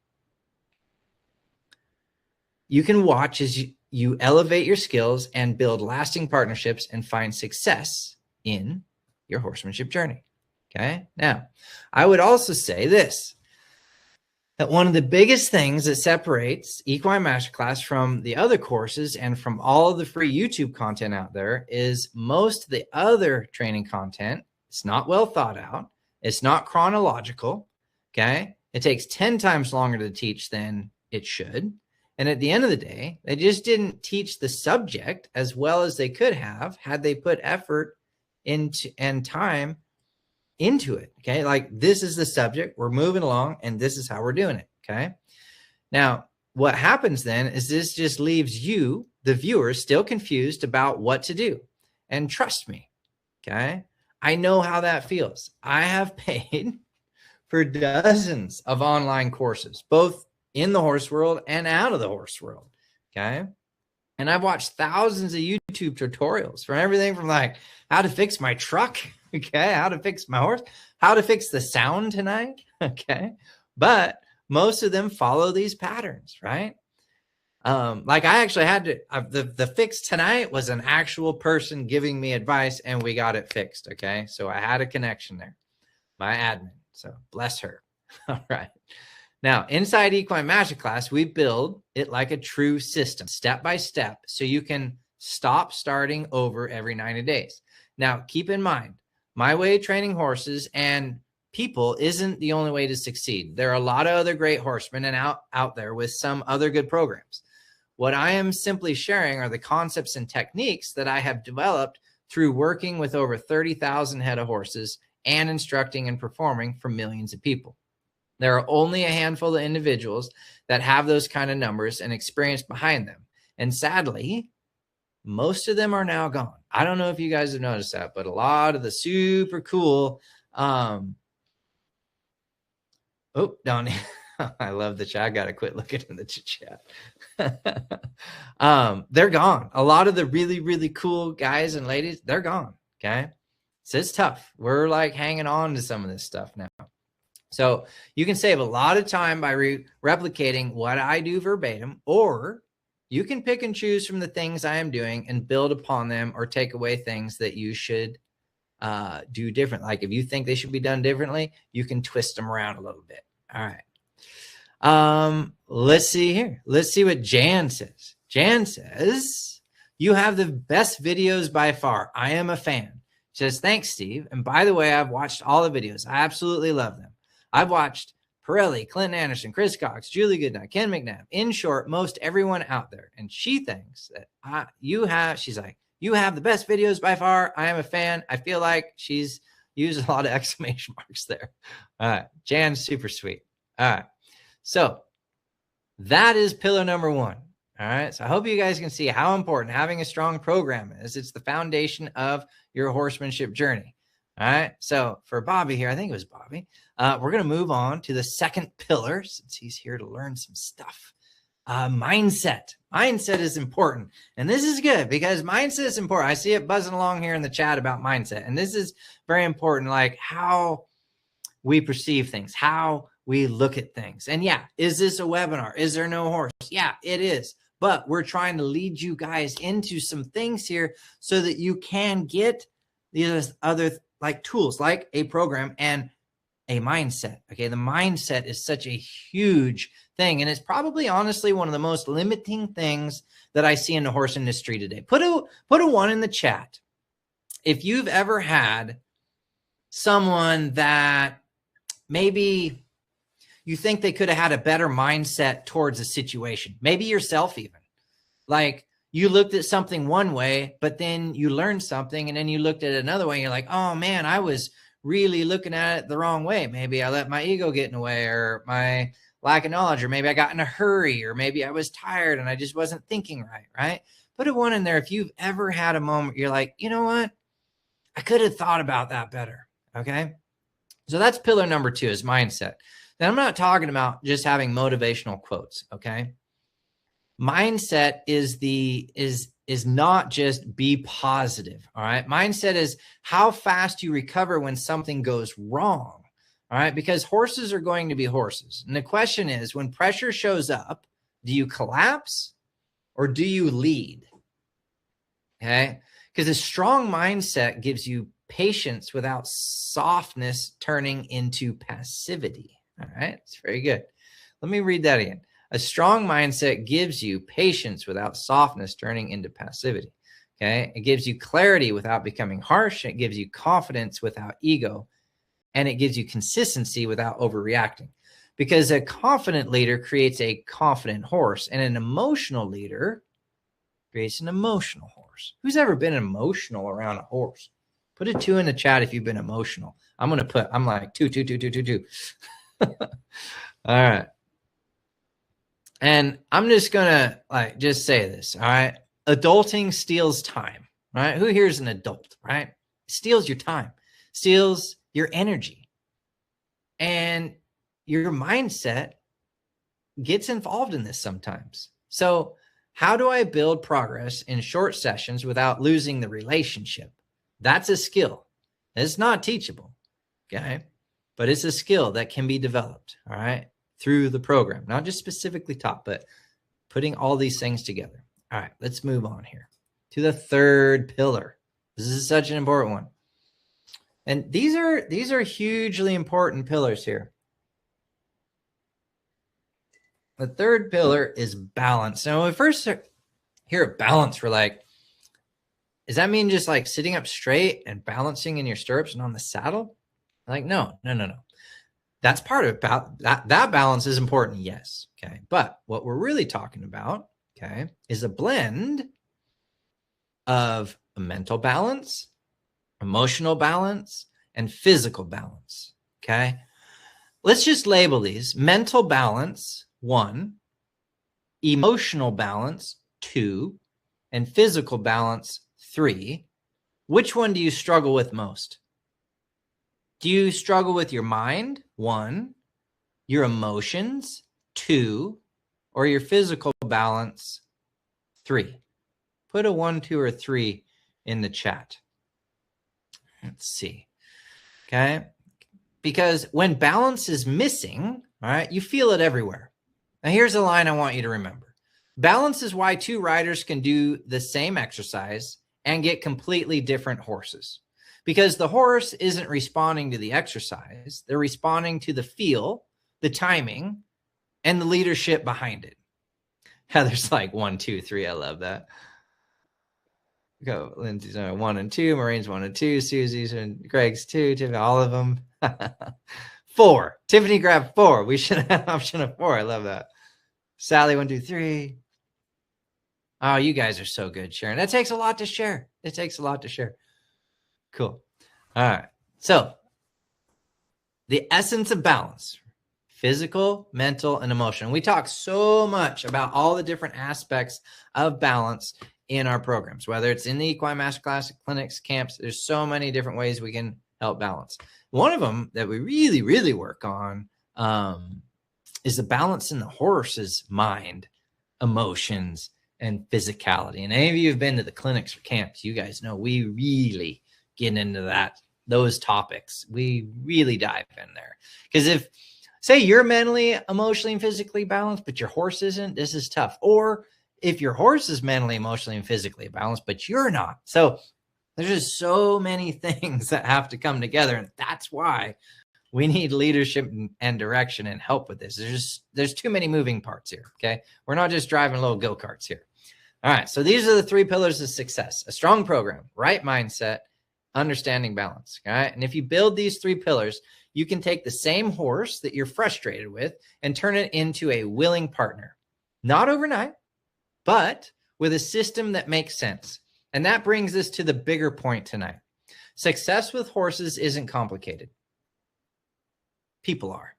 You can watch as you elevate your skills and build lasting partnerships and find success in your horsemanship journey, okay? Now, I would also say this, that one of the biggest things that separates Equine Masterclass from the other courses and from all of the free YouTube content out there is most of the other training content, it's not well thought out. It's not chronological, okay? It takes 10 times longer to teach than it should. And at the end of the day, they just didn't teach the subject as well as they could have had they put effort into and time into it. Okay. Like, this is the subject, we're moving along, and this is how we're doing it. Okay. Now, what happens then is this just leaves you, the viewer, still confused about what to do. And trust me, okay, I know how that feels. I have paid for dozens of online courses, both in the horse world and out of the horse world. Okay. And I've watched thousands of YouTube tutorials from everything from like how to fix my truck, okay, how to fix my horse, how to fix the sound tonight, okay. But most of them follow these patterns, right? Like I actually had to, the fix tonight was an actual person giving me advice and we got it fixed, okay? So I had a connection there, my admin, so bless her. All right. Now, inside Equine Masterclass, we build it like a true system, step by step, so you can stop starting over every 90 days. Now, keep in mind, my way of training horses and people isn't the only way to succeed. There are a lot of other great horsemen and out there with some other good programs. What I am simply sharing are the concepts and techniques that I have developed through working with over 30,000 head of horses and instructing and performing for millions of people. There are only a handful of individuals that have those kind of numbers and experience behind them. And sadly, most of them are now gone. I don't know if you guys have noticed that, but a lot of the super cool, Donnie, I love the chat. I got to quit looking in the chat. They're gone. A lot of the really, really cool guys and ladies, they're gone. Okay. So it's tough. We're like hanging on to some of this stuff now. So you can save a lot of time by replicating what I do verbatim, or you can pick and choose from the things I am doing and build upon them or take away things that you should do different. Like if you think they should be done differently, you can twist them around a little bit. All right. Let's see here. Let's see what Jan says. Jan says, you have the best videos by far. I am a fan. She says, thanks, Steve. And by the way, I've watched all the videos. I absolutely love them. I've watched Pirelli, Clinton Anderson, Chris Cox, Julie Goodnight, Ken McNabb, in short, most everyone out there. And she thinks that she's like, you have the best videos by far. I am a fan. I feel like she's used a lot of exclamation marks there. All right. Jan's super sweet. All right. So that is pillar number 1. All right. So I hope you guys can see how important having a strong program is. It's the foundation of your horsemanship journey. All right. So for Bobby here, I think it was Bobby, we're going to move on to the second pillar since he's here to learn some stuff. Mindset. Mindset is important. And this is good because mindset is important. I see it buzzing along here in the chat about mindset. And this is very important. Like we perceive things, how we look at things. And yeah, is this a webinar? Is there no horse? Yeah, it is. But we're trying to lead you guys into some things here so that you can get these other like tools, like a program and a mindset. Okay. The mindset is such a huge thing. And it's probably honestly one of the most limiting things that I see in the horse industry today. Put a 1 in the chat if you've ever had someone that maybe you think they could have had a better mindset towards a situation, maybe yourself even. Like you looked at something one way, but then you learned something and then you looked at it another way and you're like, oh man, I was really looking at it the wrong way. Maybe I let my ego get in the way, or my lack of knowledge, or maybe I got in a hurry, or maybe I was tired and I just wasn't thinking right? Put a 1 in there if you've ever had a moment you're like, you know what? I could have thought about that better. Okay. So that's pillar number 2 is mindset. Now I'm not talking about just having motivational quotes. Okay. Mindset is not just be positive. All right. Mindset is how fast you recover when something goes wrong. All right. Because horses are going to be horses. And the question is, when pressure shows up, do you collapse or do you lead? Okay. Because a strong mindset gives you patience without softness turning into passivity. All right. It's very good. Let me read that again. A strong mindset gives you patience without softness turning into passivity. Okay. It gives you clarity without becoming harsh. It gives you confidence without ego. And it gives you consistency without overreacting. Because a confident leader creates a confident horse, and an emotional leader creates an emotional horse. Who's ever been emotional around a horse? Put a 2 in the chat if you've been emotional. I'm like 2. All right. And I'm just going to just say this. All right. Adulting steals time, right? Who here is an adult, right? Steals your time, steals your energy, and your mindset gets involved in this sometimes. So how do I build progress in short sessions without losing the relationship? That's a skill. It's not teachable. Okay. But it's a skill that can be developed. All right. Through the program, not just specifically taught, but putting all these things together. All right, let's move on here to the 3rd pillar. This is such an important one. And these are hugely important pillars here. The 3rd pillar is balance. Now, when we first hear balance, we're like, does that mean just like sitting up straight and balancing in your stirrups and on the saddle? Like, no. That's part of it. That balance is important, yes. Okay. But what we're really talking about, okay, is a blend of a mental balance, emotional balance, and physical balance. Okay. Let's just label these: mental balance, 1, emotional balance, 2, and physical balance, 3. Which one do you struggle with most? Do you struggle with your mind, 1, your emotions, 2, or your physical balance, 3? Put a 1, 2, or 3 in the chat. Let's see. Okay. Because when balance is missing, all right, you feel it everywhere. Now here's a line I want you to remember. Balance is why 2 riders can do the same exercise and get completely different horses. Because the horse isn't responding to the exercise. They're responding to the feel, the timing, and the leadership behind it. Heather's like 1, 2, 3. I love that. Go. Lindsay's 1 and 2. Maureen's 1 and 2. Susie's and Greg's 2. Tiffany, all of them. 4. Tiffany grabbed 4. We should have an option of 4. I love that. Sally 1, 2, 3. Oh, you guys are so good, Sharon. That takes a lot to share. It takes a lot to share. Cool. All right. So the essence of balance: physical, mental, and emotional. We talk so much about all the different aspects of balance in our programs, whether it's in the Equine Masterclass, clinics, camps. There's so many different ways we can help balance. One of them that we really, really work on is the balance in the horse's mind, emotions, and physicality. And any of you have been to the clinics or camps, you guys know we really get into that those topics. We really dive in there. Because if, say, you're mentally, emotionally, and physically balanced, but your horse isn't, this is tough. Or if your horse is mentally, emotionally, and physically balanced, but you're not. So there's just so many things that have to come together. And that's why we need leadership and direction and help with this. There's too many moving parts here. Okay. We're not just driving little go-karts here. All right. So these are the 3 pillars of success: a strong program, right mindset, understanding balance. All right. And if you build these 3 pillars, you can take the same horse that you're frustrated with and turn it into a willing partner. Not overnight, but with a system that makes sense. And that brings us to the bigger point tonight. Success with horses isn't complicated. People are.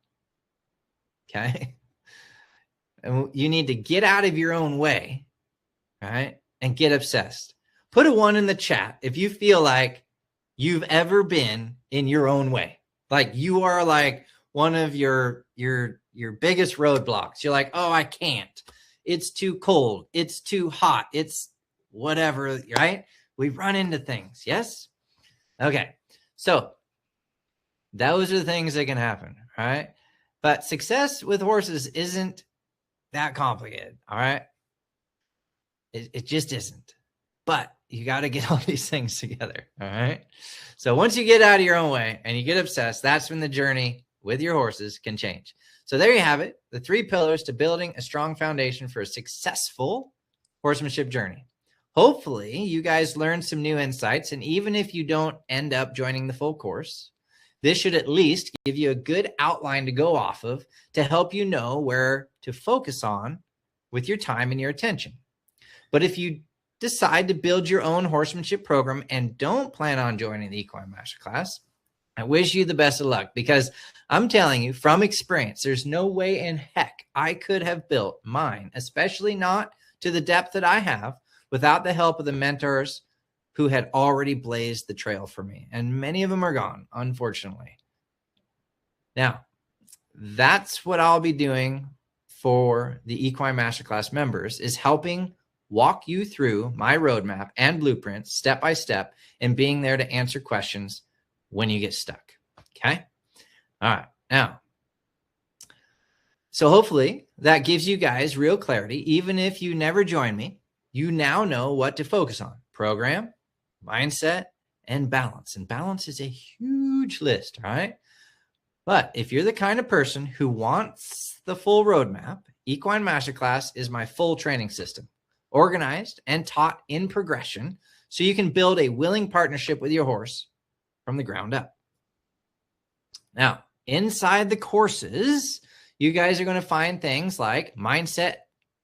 Okay. And you need to get out of your own way, right? And get obsessed. Put a 1 in the chat if you feel like you've ever been in your own way. Like you are like one of your biggest roadblocks. You're like, oh, I can't. It's too cold. It's too hot. It's whatever, right? We run into things. Yes. Okay. So those are the things that can happen. Right. But success with horses isn't that complicated. All right. It just isn't. But you got to get all these things together. All right. So once you get out of your own way and you get obsessed, that's when the journey with your horses can change. So there you have it. The 3 pillars to building a strong foundation for a successful horsemanship journey. Hopefully you guys learned some new insights. And even if you don't end up joining the full course, this should at least give you a good outline to go off of to help you know where to focus on with your time and your attention. But if you decide to build your own horsemanship program and don't plan on joining the Equine Masterclass, I wish you the best of luck, because I'm telling you from experience, there's no way in heck I could have built mine, especially not to the depth that I have, without the help of the mentors who had already blazed the trail for me. And many of them are gone, unfortunately. Now, that's what I'll be doing for the Equine Masterclass members, is helping walk you through my roadmap and blueprints step by step, and being there to answer questions when you get stuck. Okay. All right. Now, so hopefully that gives you guys real clarity. Even if you never join me, you now know what to focus on: program, mindset, and balance. And balance is a huge list. All right. But if you're the kind of person who wants the full roadmap, Equine Masterclass is my full training system, organized and taught in progression, so you can build a willing partnership with your horse from the ground up. Now, inside the courses, you guys are going to find things like mindset,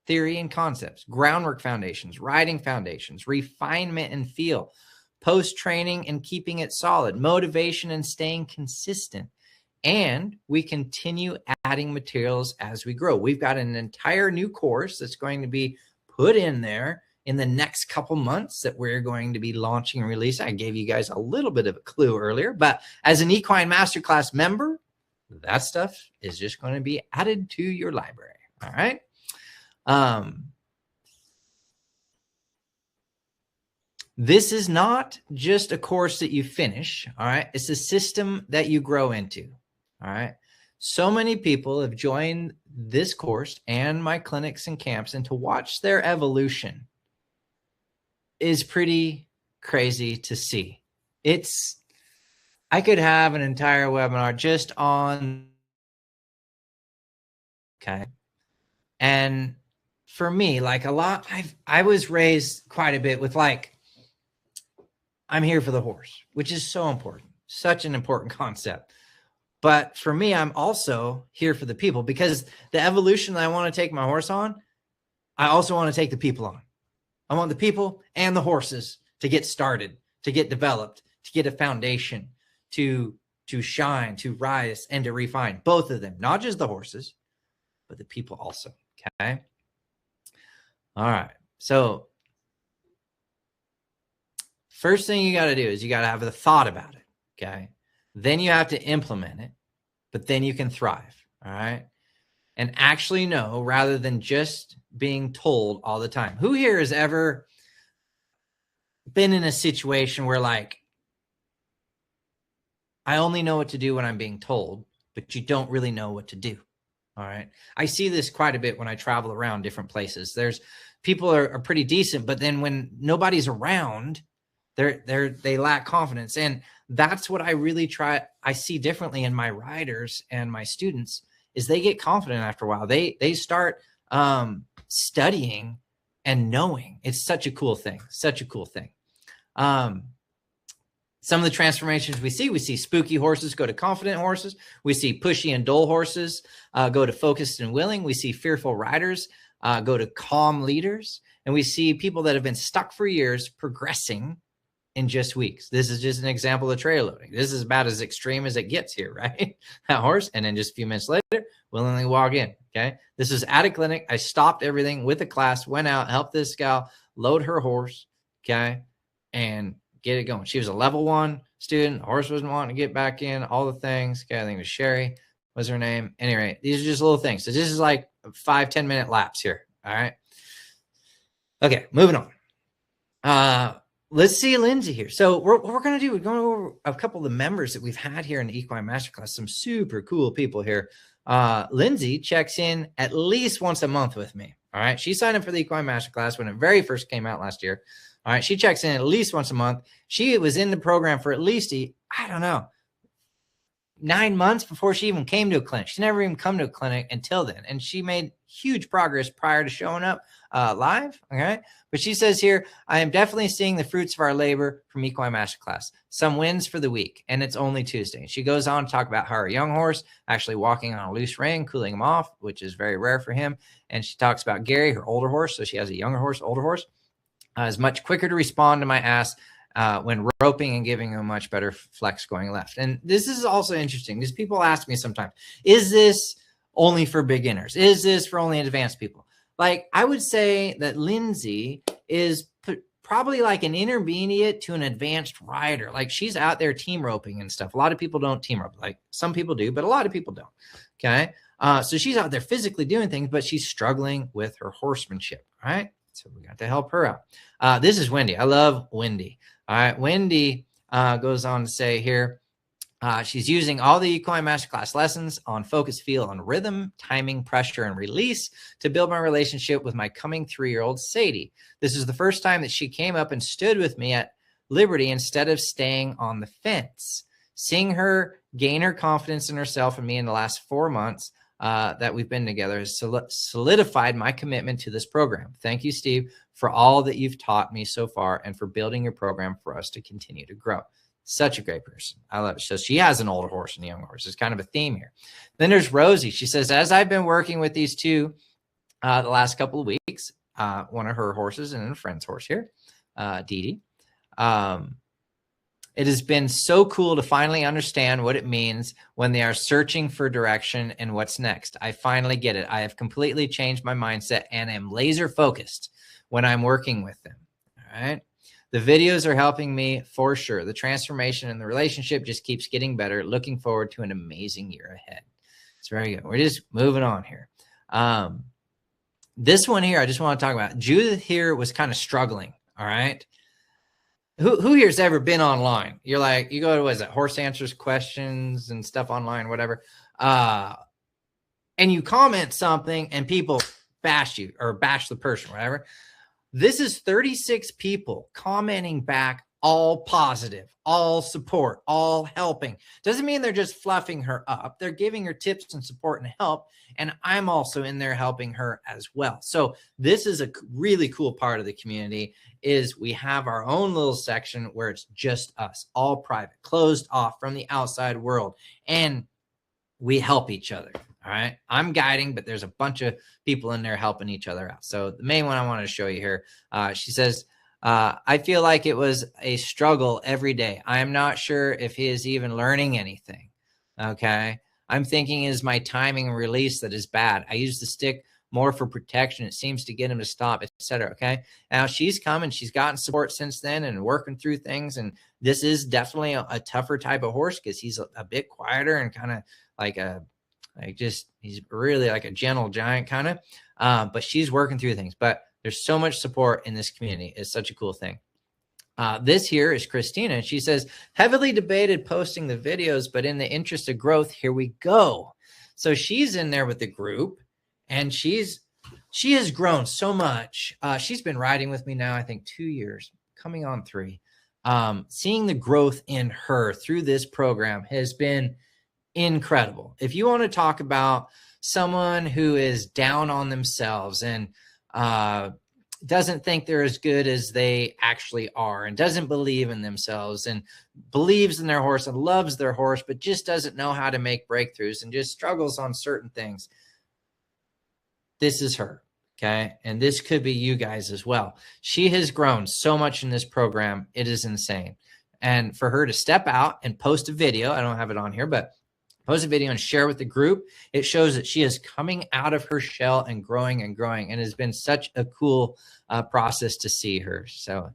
theory and concepts, groundwork foundations, riding foundations, refinement and feel, post-training and keeping it solid, motivation and staying consistent. And we continue adding materials as we grow. We've got an entire new course that's going to be put in there in the next couple months that we're going to be launching and releasing. I gave you guys a little bit of a clue earlier, but as an Equine Masterclass member, that stuff is just going to be added to your library. All right. This is not just a course that you finish. All right. It's a system that you grow into. All right. So many people have joined this course and my clinics and camps, and to watch their evolution is pretty crazy to see. I could have an entire webinar just on, okay. And for me, like I was raised quite a bit with like, I'm here for the horse, which is so important, such an important concept. But for me, I'm also here for the people, because the evolution that I want to take my horse on, I also want to take the people on. I want the people and the horses to get started, to get developed, to get a foundation, to shine, to rise, and to refine. Both of them, not just the horses, but the people also. Okay. All right. So first thing you got to do is you got to have the thought about it. Okay. Then you have to implement it, but then you can thrive. All right. And actually know, rather than just being told all the time. Who here has ever been in a situation where, like, I only know what to do when I'm being told, but you don't really know what to do. All right. I see this quite a bit when I travel around different places. There's people are pretty decent, but then when nobody's around, they lack confidence. And that's what I really I see differently in my riders and my students is they get confident after a while. They start studying and knowing. It's such a cool thing. Such a cool thing. Some of the transformations we see spooky horses go to confident horses. We see pushy and dull horses go to focused and willing. We see fearful riders go to calm leaders. And we see people that have been stuck for years progressing in just weeks. This is just an example of trail loading. This is about as extreme as it gets here, right? That horse. And then just a few minutes later, willingly walk in. Okay. This is at a clinic. I stopped everything with the class, went out, helped this gal load her horse. Okay. And get it going. She was a level 1 student. The horse wasn't wanting to get back in, all the things. Okay. I think it was Sherry was her name. Anyway, these are just little things. So this is like 5-10 minute laps here. All right. Okay. Moving on. Let's see Lindsay here. So what we're going to do, we're going over a couple of the members that we've had here in the Equine Masterclass, some super cool people here. Lindsay checks in at least once a month with me. All right. She signed up for the Equine Masterclass when it very first came out last year. All right. She checks in at least once a month. She was in the program for at least, 9 months before she even came to a clinic. She never even come to a clinic until then. And she made huge progress prior to showing up live. Okay. But she says here, I am definitely seeing the fruits of our labor from Equine Masterclass. Some wins for the week, and it's only Tuesday. She goes on to talk about how her young horse actually walking on a loose rein, cooling him off, which is very rare for him. And she talks about Gary, her older horse. So she has a younger horse, older horse, is much quicker to respond to my ass when roping and giving him a much better flex going left. And this is also interesting because people ask me sometimes, is this only for beginners? Is this for only advanced people? Like, I would say that Lindsay is probably like an intermediate to an advanced rider. Like, she's out there team roping and stuff. A lot of people don't team rope. Like, some people do, but a lot of people don't. Okay. So she's out there physically doing things, but she's struggling with her horsemanship. All right. So we got to help her out. This is Wendy. I love Wendy. All right. Wendy goes on to say here, she's using all the Equine Masterclass lessons on focus, feel, on rhythm, timing, pressure, and release to build my relationship with my coming 3-year-old Sadie. This is the first time that she came up and stood with me at Liberty instead of staying on the fence. Seeing her gain her confidence in herself and me in the last 4 months that we've been together has solidified my commitment to this program. Thank you, Steve, for all that you've taught me so far and for building your program for us to continue to grow. Such a great person. I love it. So she has an older horse and a younger horse. It's kind of a theme here. Then there's Rosie. She says, as I've been working with these two the last couple of weeks, one of her horses and a friend's horse here, Dee Dee, it has been so cool to finally understand what it means when they are searching for direction and what's next. I finally get it. I have completely changed my mindset and am laser focused when I'm working with them. All right. The videos are helping me for sure. The transformation in the relationship just keeps getting better. Looking forward to an amazing year ahead. It's very good. We're just moving on here. This one here, I just want to talk about. Judith here was kind of struggling. All right. Who here's ever been online? You're like, you go to, what is it, Horse Answers questions and stuff online, whatever. And you comment something and people bash you or bash the person, whatever. This is 36 people commenting back, all positive, all support, all helping. Doesn't mean they're just fluffing her up. They're giving her tips and support and help. And I'm also in there helping her as well. So this is a really cool part of the community is we have our own little section where it's just us, all private, closed off from the outside world. And we help each other. All right. I'm guiding, but there's a bunch of people in there helping each other out. So the main one I want to show you here, she says, I feel like it was a struggle every day. I am not sure if he is even learning anything. Okay. I'm thinking is my timing and release that is bad. I use the stick more for protection. It seems to get him to stop, etc. Okay. Now she's come and she's gotten support since then and working through things. And this is definitely a tougher type of horse because he's a bit quieter and kind of like he's really like a gentle giant kind of, but she's working through things, but there's so much support in this community. It's such a cool thing. This here is Christina. She says, heavily debated posting the videos, but in the interest of growth, here we go. So she's in there with the group, and she has grown so much. She's been riding with me now, I think 2 years, coming on 3. Seeing the growth in her through this program has been incredible. If you want to talk about someone who is down on themselves and doesn't think they're as good as they actually are, and doesn't believe in themselves, and believes in their horse and loves their horse, but just doesn't know how to make breakthroughs and just struggles on certain things, this is her. Okay. And this could be you guys as well. She has grown so much in this program. It is insane. And for her to step out and post a video, I don't have it on here, but post a video and share with the group, it shows that she is coming out of her shell and growing, and it has been such a cool process to see her. So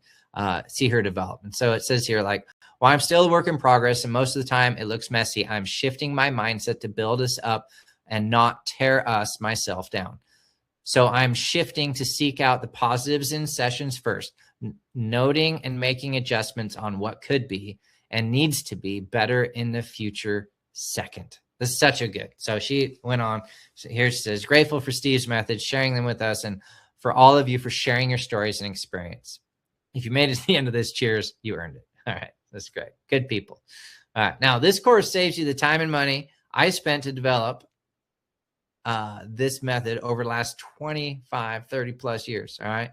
see her develop. And so it says here, like, while I'm still a work in progress and most of the time it looks messy, I'm shifting my mindset to build us up and not tear myself down. So I'm shifting to seek out the positives in sessions first, noting and making adjustments on what could be and needs to be better in the future second. This is such a good. So she went on. Here she says, grateful for Steve's methods, sharing them with us, and for all of you for sharing your stories and experience. If you made it to the end of this, cheers, you earned it. All right, that's great. Good people. All right, now this course saves you the time and money I spent to develop this method over the last 25, 30 plus years. All right.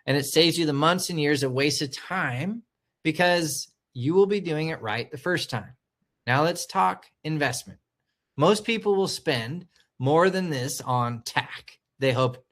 And it saves you the months and years of wasted time because you will be doing it right the first time. Now let's talk investment. Most people will spend more than this on tack. They hope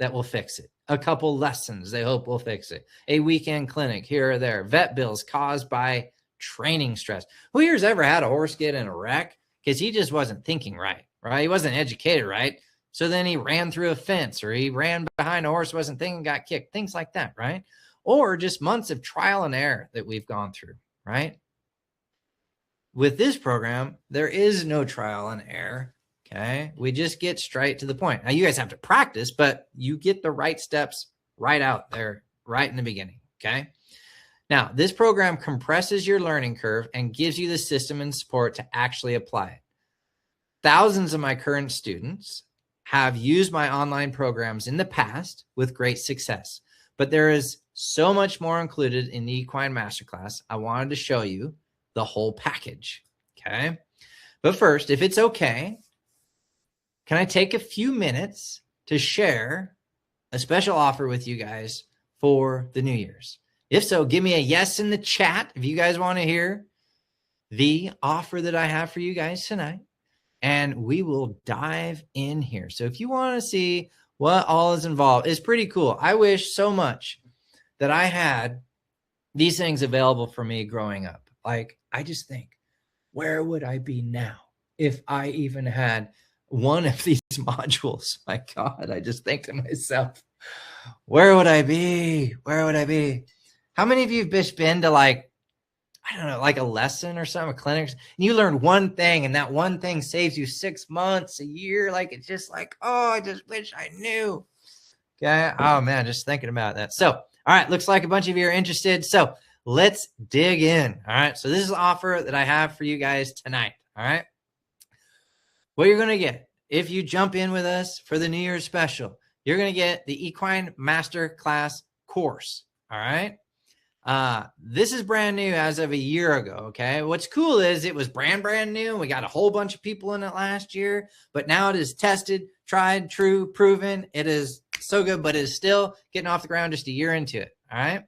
that will fix it. A couple lessons they hope will fix it. A weekend clinic here or there. Vet bills caused by training stress. Who here's ever had a horse get in a wreck because he just wasn't thinking right? He wasn't educated right. So then he ran through a fence, or he ran behind a horse, wasn't thinking, got kicked, things like that, right? Or just months of trial and error that we've gone through, right? With this program, there is no trial and error, okay? We just get straight to the point. Now, you guys have to practice, but you get the right steps right out there, right in the beginning, okay? Now, this program compresses your learning curve and gives you the system and support to actually apply it. Thousands of my current students have used my online programs in the past with great success, but there is so much more included in the Equine Masterclass. I wanted to show you the whole package, okay? But first, if it's okay, can I take a few minutes to share a special offer with you guys for the New Year's? If so, give me a yes in the chat if you guys want to hear the offer that I have for you guys tonight. And we will dive in here. So if you want to see what all is involved, it's pretty cool. I wish so much that I had these things available for me growing up. Like, I just think, where would I be now if I even had one of these modules? My God, I just think to myself, where would I be? Where would I be? How many of you have been to, like, I don't know, like a lesson or something, a clinic, and you learn one thing and that one thing saves you 6 months, a year? Like, it's just like, oh, I just wish I knew. Okay. Oh man, just thinking about that. So, all right, looks like a bunch of you are interested. So let's dig in. All right. So this is the offer that I have for you guys tonight. All right. What you're going to get if you jump in with us for the New Year's special, you're going to get the Equine Masterclass course. All right. This is brand new as of a year ago. Okay. What's cool is it was brand new. We got a whole bunch of people in it last year, but now it is tested, tried, true, proven. It is so good, but it is still getting off the ground just a year into it. All right.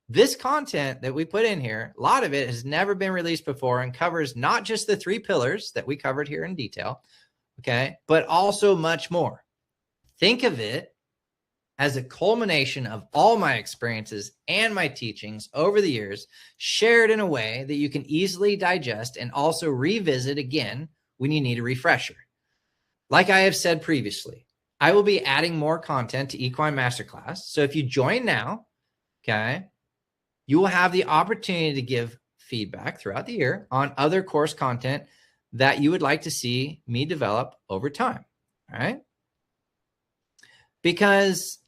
This content that we put in here, a lot of it has never been released before and covers not just the 3 pillars that we covered here in detail. Okay. But also much more. Think of it as a culmination of all my experiences and my teachings over the years, shared in a way that you can easily digest and also revisit again when you need a refresher. Like I have said previously, I will be adding more content to Equine Masterclass. So if you join now, okay, you will have the opportunity to give feedback throughout the year on other course content that you would like to see me develop over time. All right. Because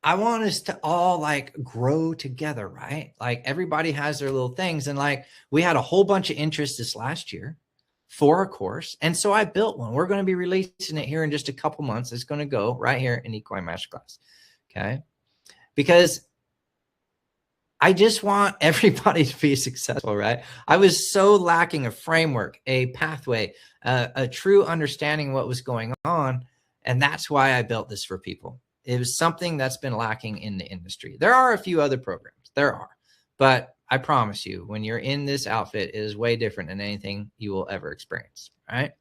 I want us to all like grow together, right? Like everybody has their little things. And like we had a whole bunch of interest this last year for a course. And so I built one. We're going to be releasing it here in just a couple months. It's going to go right here in Equine Masterclass. Okay. Because I just want everybody to be successful, right? I was so lacking a framework, a pathway, a true understanding of what was going on. And that's why I built this for people. It was something that's been lacking in the industry. There are a few other programs. There are. But I promise you, when you're in this outfit, it is way different than anything you will ever experience, right?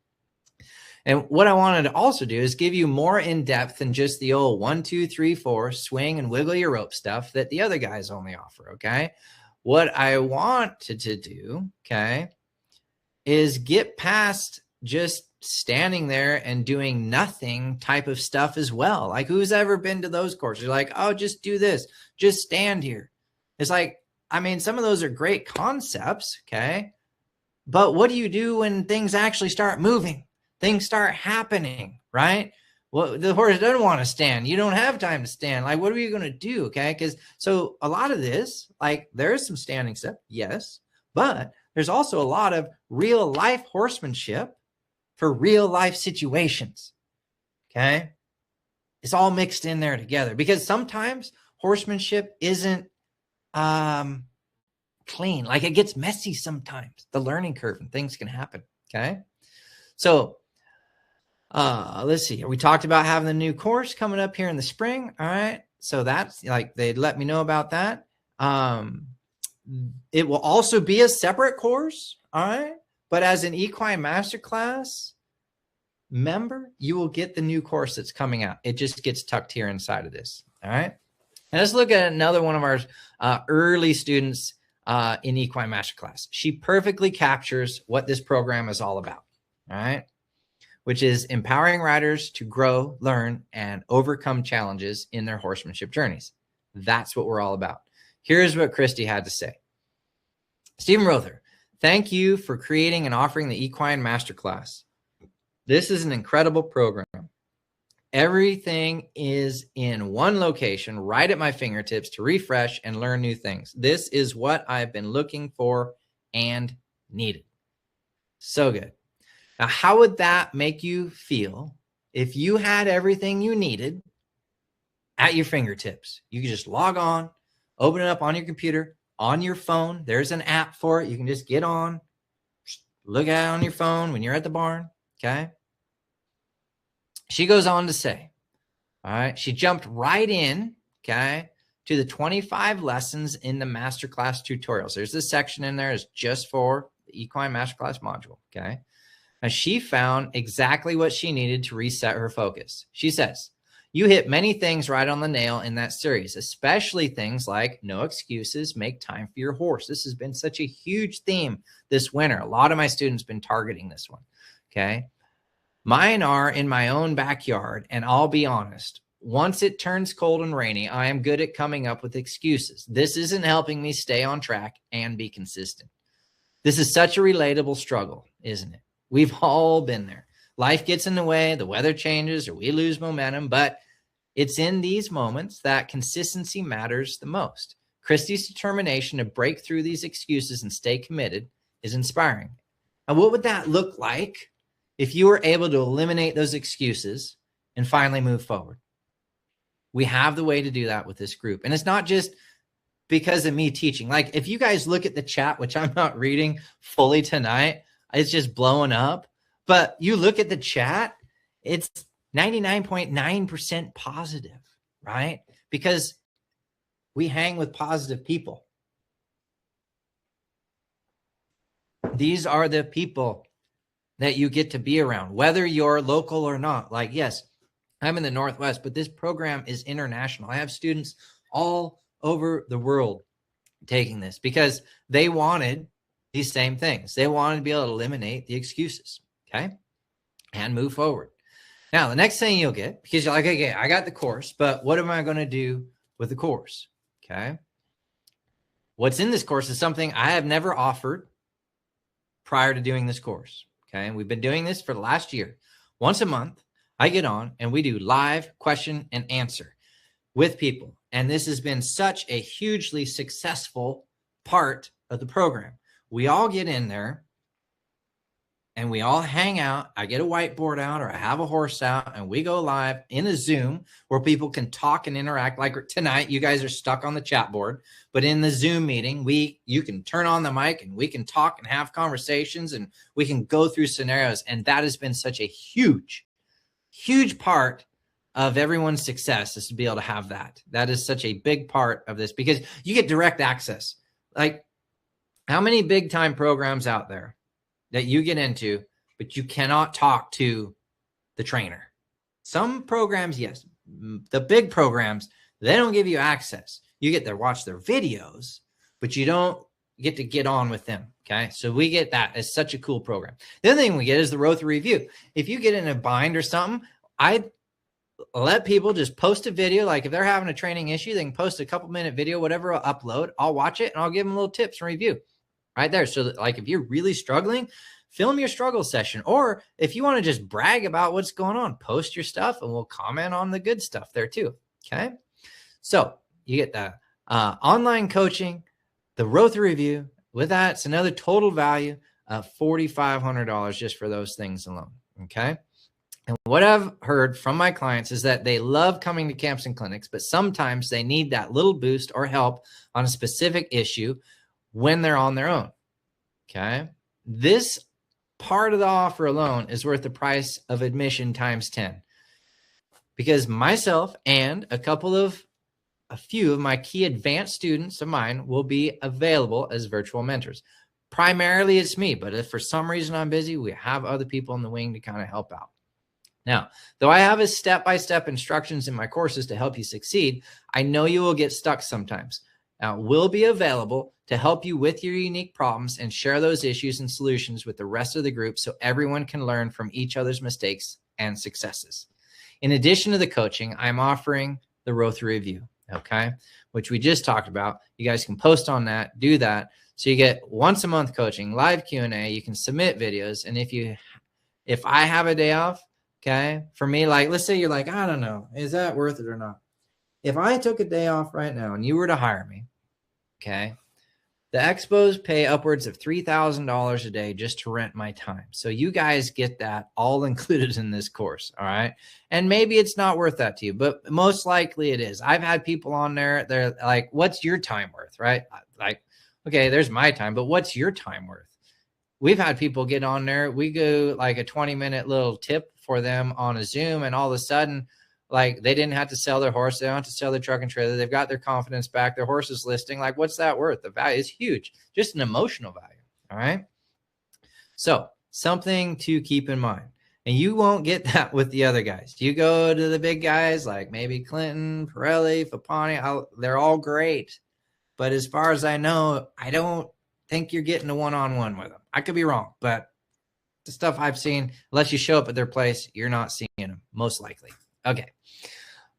And what I wanted to also do is give you more in depth than just the old 1, 2, 3, 4 swing and wiggle your rope stuff that the other guys only offer. Okay. What I wanted to do, okay, is get past just standing there and doing nothing type of stuff as well. Like who's ever been to those courses? You're like, oh, just do this. Just stand here. It's like, I mean, some of those are great concepts. Okay. But what do you do when things actually start moving? Things start happening, right? Well, the horse doesn't want to stand. You don't have time to stand. Like, what are you going to do? Okay. Because so a lot of this, like there's some standing stuff. Yes. But there's also a lot of real life horsemanship for real life situations. Okay. It's all mixed in there together because sometimes horsemanship isn't clean. Like it gets messy sometimes, the learning curve and things can happen. Okay. So let's see. We talked about having the new course coming up here in the spring. All right. So that's like, they let me know about that. It will also be a separate course. All right. But as an Equine Masterclass member, you will get the new course that's coming out. It just gets tucked here inside of this. All right. And let's look at another one of our early students in Equine Masterclass. She perfectly captures what this program is all about. All right. Which is empowering riders to grow, learn, and overcome challenges in their horsemanship journeys. That's what we're all about. Here's what Christy had to say. Stephen Rother, thank you for creating and offering the Equine Masterclass. This is an incredible program. Everything is in one location, right at my fingertips to refresh and learn new things. This is what I've been looking for and needed. So good. Now, how would that make you feel if you had everything you needed at your fingertips? You could just log on, open it up on your computer, on your phone. There's an app for it. You can just get on, look at it on your phone when you're at the barn, okay? She goes on to say, all right, she jumped right in, okay, to the 25 lessons in the Masterclass tutorials. There's this section in there is just for the Equine Masterclass module, okay? And she found exactly what she needed to reset her focus. She says, you hit many things right on the nail in that series, especially things like no excuses, make time for your horse. This has been such a huge theme this winter. A lot of my students have been targeting this one, okay? Mine are in my own backyard, and I'll be honest, once it turns cold and rainy, I am good at coming up with excuses. This isn't helping me stay on track and be consistent. This is such a relatable struggle, isn't it? We've all been there. Life gets in the way, the weather changes, or we lose momentum, but it's in these moments that consistency matters the most. Christy's determination to break through these excuses and stay committed is inspiring. And what would that look like if you were able to eliminate those excuses and finally move forward? We have the way to do that with this group. And it's not just because of me teaching. Like if you guys look at the chat, which I'm not reading fully tonight, it's just blowing up. But you look at the chat, it's 99.9% positive, right? Because we hang with positive people. These are the people that you get to be around, whether you're local or not. Like, yes, I'm in the Northwest, but this program is international. I have students all over the world taking this because they wanted these same things. They wanted to be able to eliminate the excuses, okay, and move forward. Now, the next thing you'll get, because you're like, okay, I got the course, but what am I going to do with the course, okay? What's in this course is something I have never offered prior to doing this course, okay? And we've been doing this for the last year. Once a month, I get on and we do live question and answer. with people. And this has been such a hugely successful part of the program. We all get in there and we all hang out. I get a whiteboard out or I have a horse out and we go live in a Zoom where people can talk and interact. Like tonight, you guys are stuck on the chat board, but in the Zoom meeting, you can turn on the mic and we can talk and have conversations and we can go through scenarios. And that has been such a huge, huge part of everyone's success, is to be able to have that. That is such a big part of this because you get direct access. Like, how many big time programs out there that you get into, but you cannot talk to the trainer? Some programs, yes. The big programs, they don't give you access. You get to watch their videos, but you don't get to get on with them. Okay. So we get that. It's such a cool program. The other thing we get is the Row 3 review. If you get in a bind or something, I let people just post a video. Like if they're having a training issue, they can post a couple minute video, whatever, I'll upload. I'll watch it and I'll give them little tips and review right there. So that, like, if you're really struggling, film your struggle session. Or if you want to just brag about what's going on, post your stuff and we'll comment on the good stuff there too. Okay. So you get the online coaching, the Row 3 review. With that, it's another total value of $4,500 just for those things alone. Okay. And what I've heard from my clients is that they love coming to camps and clinics, but sometimes they need that little boost or help on a specific issue when they're on their own. Okay. This part of the offer alone is worth the price of admission times 10, because myself and a few of my key advanced students of mine will be available as virtual mentors. Primarily it's me, but if for some reason I'm busy, we have other people in the wing to kind of help out. Now, though I have a step-by-step instructions in my courses to help you succeed, I know you will get stuck sometimes. Now, we'll be available to help you with your unique problems and share those issues and solutions with the rest of the group so everyone can learn from each other's mistakes and successes. In addition to the coaching, I'm offering the Row 3 review, okay, which we just talked about. You guys can post on that, do that. So you get once a month coaching, live Q&A, you can submit videos. And if I have a day off, okay, for me, like, let's say you're like, I don't know, is that worth it or not? If I took a day off right now and you were to hire me, okay, the expos pay upwards of $3,000 a day just to rent my time. So you guys get that all included in this course, all right? And maybe it's not worth that to you, but most likely it is. I've had people on there, they're like, what's your time worth, right? Like, okay, there's my time, but what's your time worth? We've had people get on there. We go like a 20-minute little tip for them on a Zoom, and all of a sudden, like, they didn't have to sell their horse. They don't have to sell their truck and trailer. They've got their confidence back. Their horse is listing. Like, what's that worth? The value is huge. Just an emotional value. All right. So something to keep in mind. And you won't get that with the other guys. You go to the big guys like maybe Clinton, Pirelli, Fapani. They're all great. But as far as I know, I don't think you're getting a one-on-one with them. I could be wrong, but the stuff I've seen, unless you show up at their place, you're not seeing them, most likely. Okay.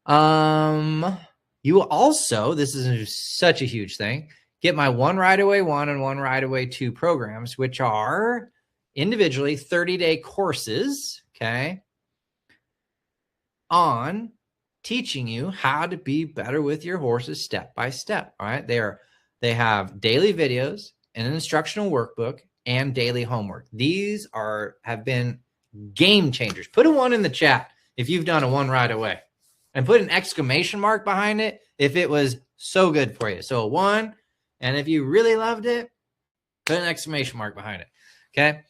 You will also, this is such a huge thing, get my One Ride Away 1 and One Ride Away 2 programs, which are individually 30-day courses, okay, on teaching you how to be better with your horses step by step. All right. They have daily videos, an instructional workbook, and daily homework. These have been game changers. Put a 1 in the chat if you've done a One Ride Away, and put an exclamation mark behind it if it was so good for you. So a 1, and if you really loved it, put an exclamation mark behind it. Okay.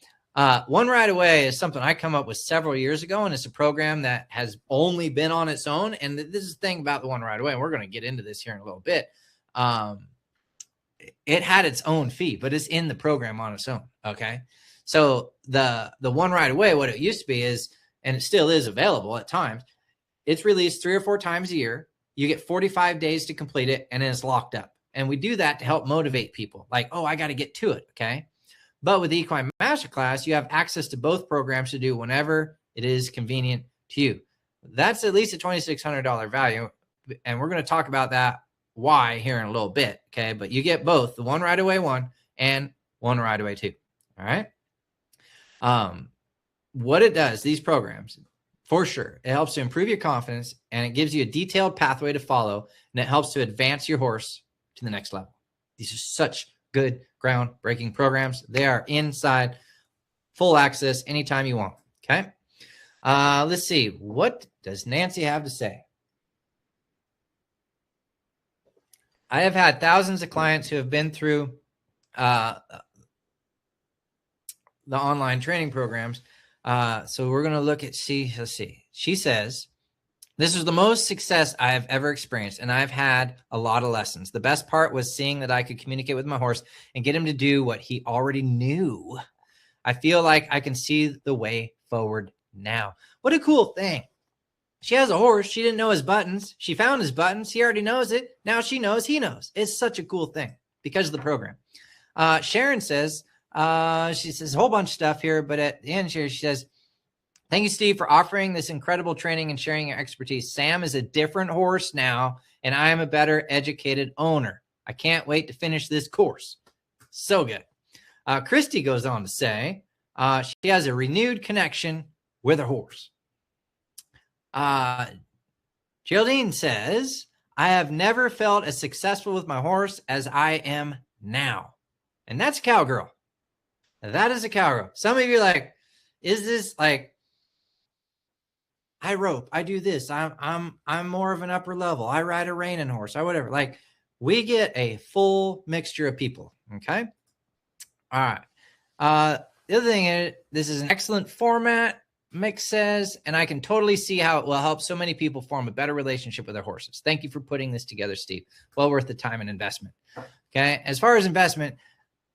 One Ride Away is something I come up with several years ago, and it's a program that has only been on its own. And this is the thing about the One Ride Away, and we're going to get into this here in a little bit. It had its own fee, but it's in the program on its own. Okay. So the One Ride Away, what it used to be is, and it still is available at times, it's released 3 or 4 times a year. You get 45 days to complete it, and then it's locked up. And we do that to help motivate people. Like, oh, I got to get to it. Okay. But with the Equine Masterclass, you have access to both programs to do whenever it is convenient to you. That's at least a $2,600 value. And we're going to talk about that why here in a little bit. Okay. But you get both the One Ride Away 1 and One Ride Away 2. All right. What it does, these programs, For sure. It helps to improve your confidence, and it gives you a detailed pathway to follow, and it helps to advance your horse to the next level. These are such good groundbreaking programs. They are inside, full access anytime you want. Okay. Let's see. What does Nancy have to say? I have had thousands of clients who have been through the online training programs. So we're going to look at let's see. She says, this was the most success I have ever experienced, and I've had a lot of lessons. The best part was seeing that I could communicate with my horse and get him to do what he already knew. I feel like I can see the way forward now. What a cool thing. She has a horse. She didn't know his buttons. She found his buttons. He already knows it. Now she knows he knows. It's such a cool thing because of the program. Sharon says, she says a whole bunch of stuff here, but at the end here, she says, thank you, Steve, for offering this incredible training and sharing your expertise. Sam is a different horse now, and I am a better educated owner. I can't wait to finish this course. So good. Christy goes on to say, she has a renewed connection with her horse. Geraldine says, I have never felt as successful with my horse as I am now. And that's a cowgirl. That is a cowgirl. Some of you are like, is this like, I rope, I do this. I'm more of an upper level. I ride a reining horse, or whatever. Like, we get a full mixture of people. Okay. All right. The other thing is, this is an excellent format, Mick says, and I can totally see how it will help so many people form a better relationship with their horses. Thank you for putting this together, Steve. Well worth the time and investment. Okay. As far as investment,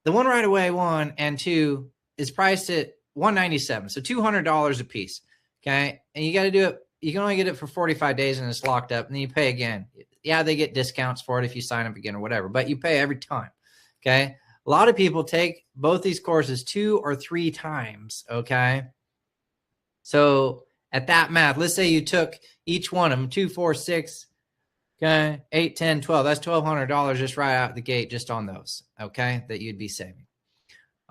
the One Right Away 1 and 2 is priced at $197, so $200 a piece. Okay. And you got to do it. You can only get it for 45 days and it's locked up, and then you pay again. Yeah, they get discounts for it if you sign up again or whatever, but you pay every time. Okay. A lot of people take both these courses 2 or 3 times. Okay. So at that math, let's say you took each one of them, 2, 4, 6, okay, 8, 10, 12. That's $1,200 just right out the gate, just on those. Okay. That you'd be saving.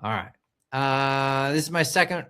All right. This is my second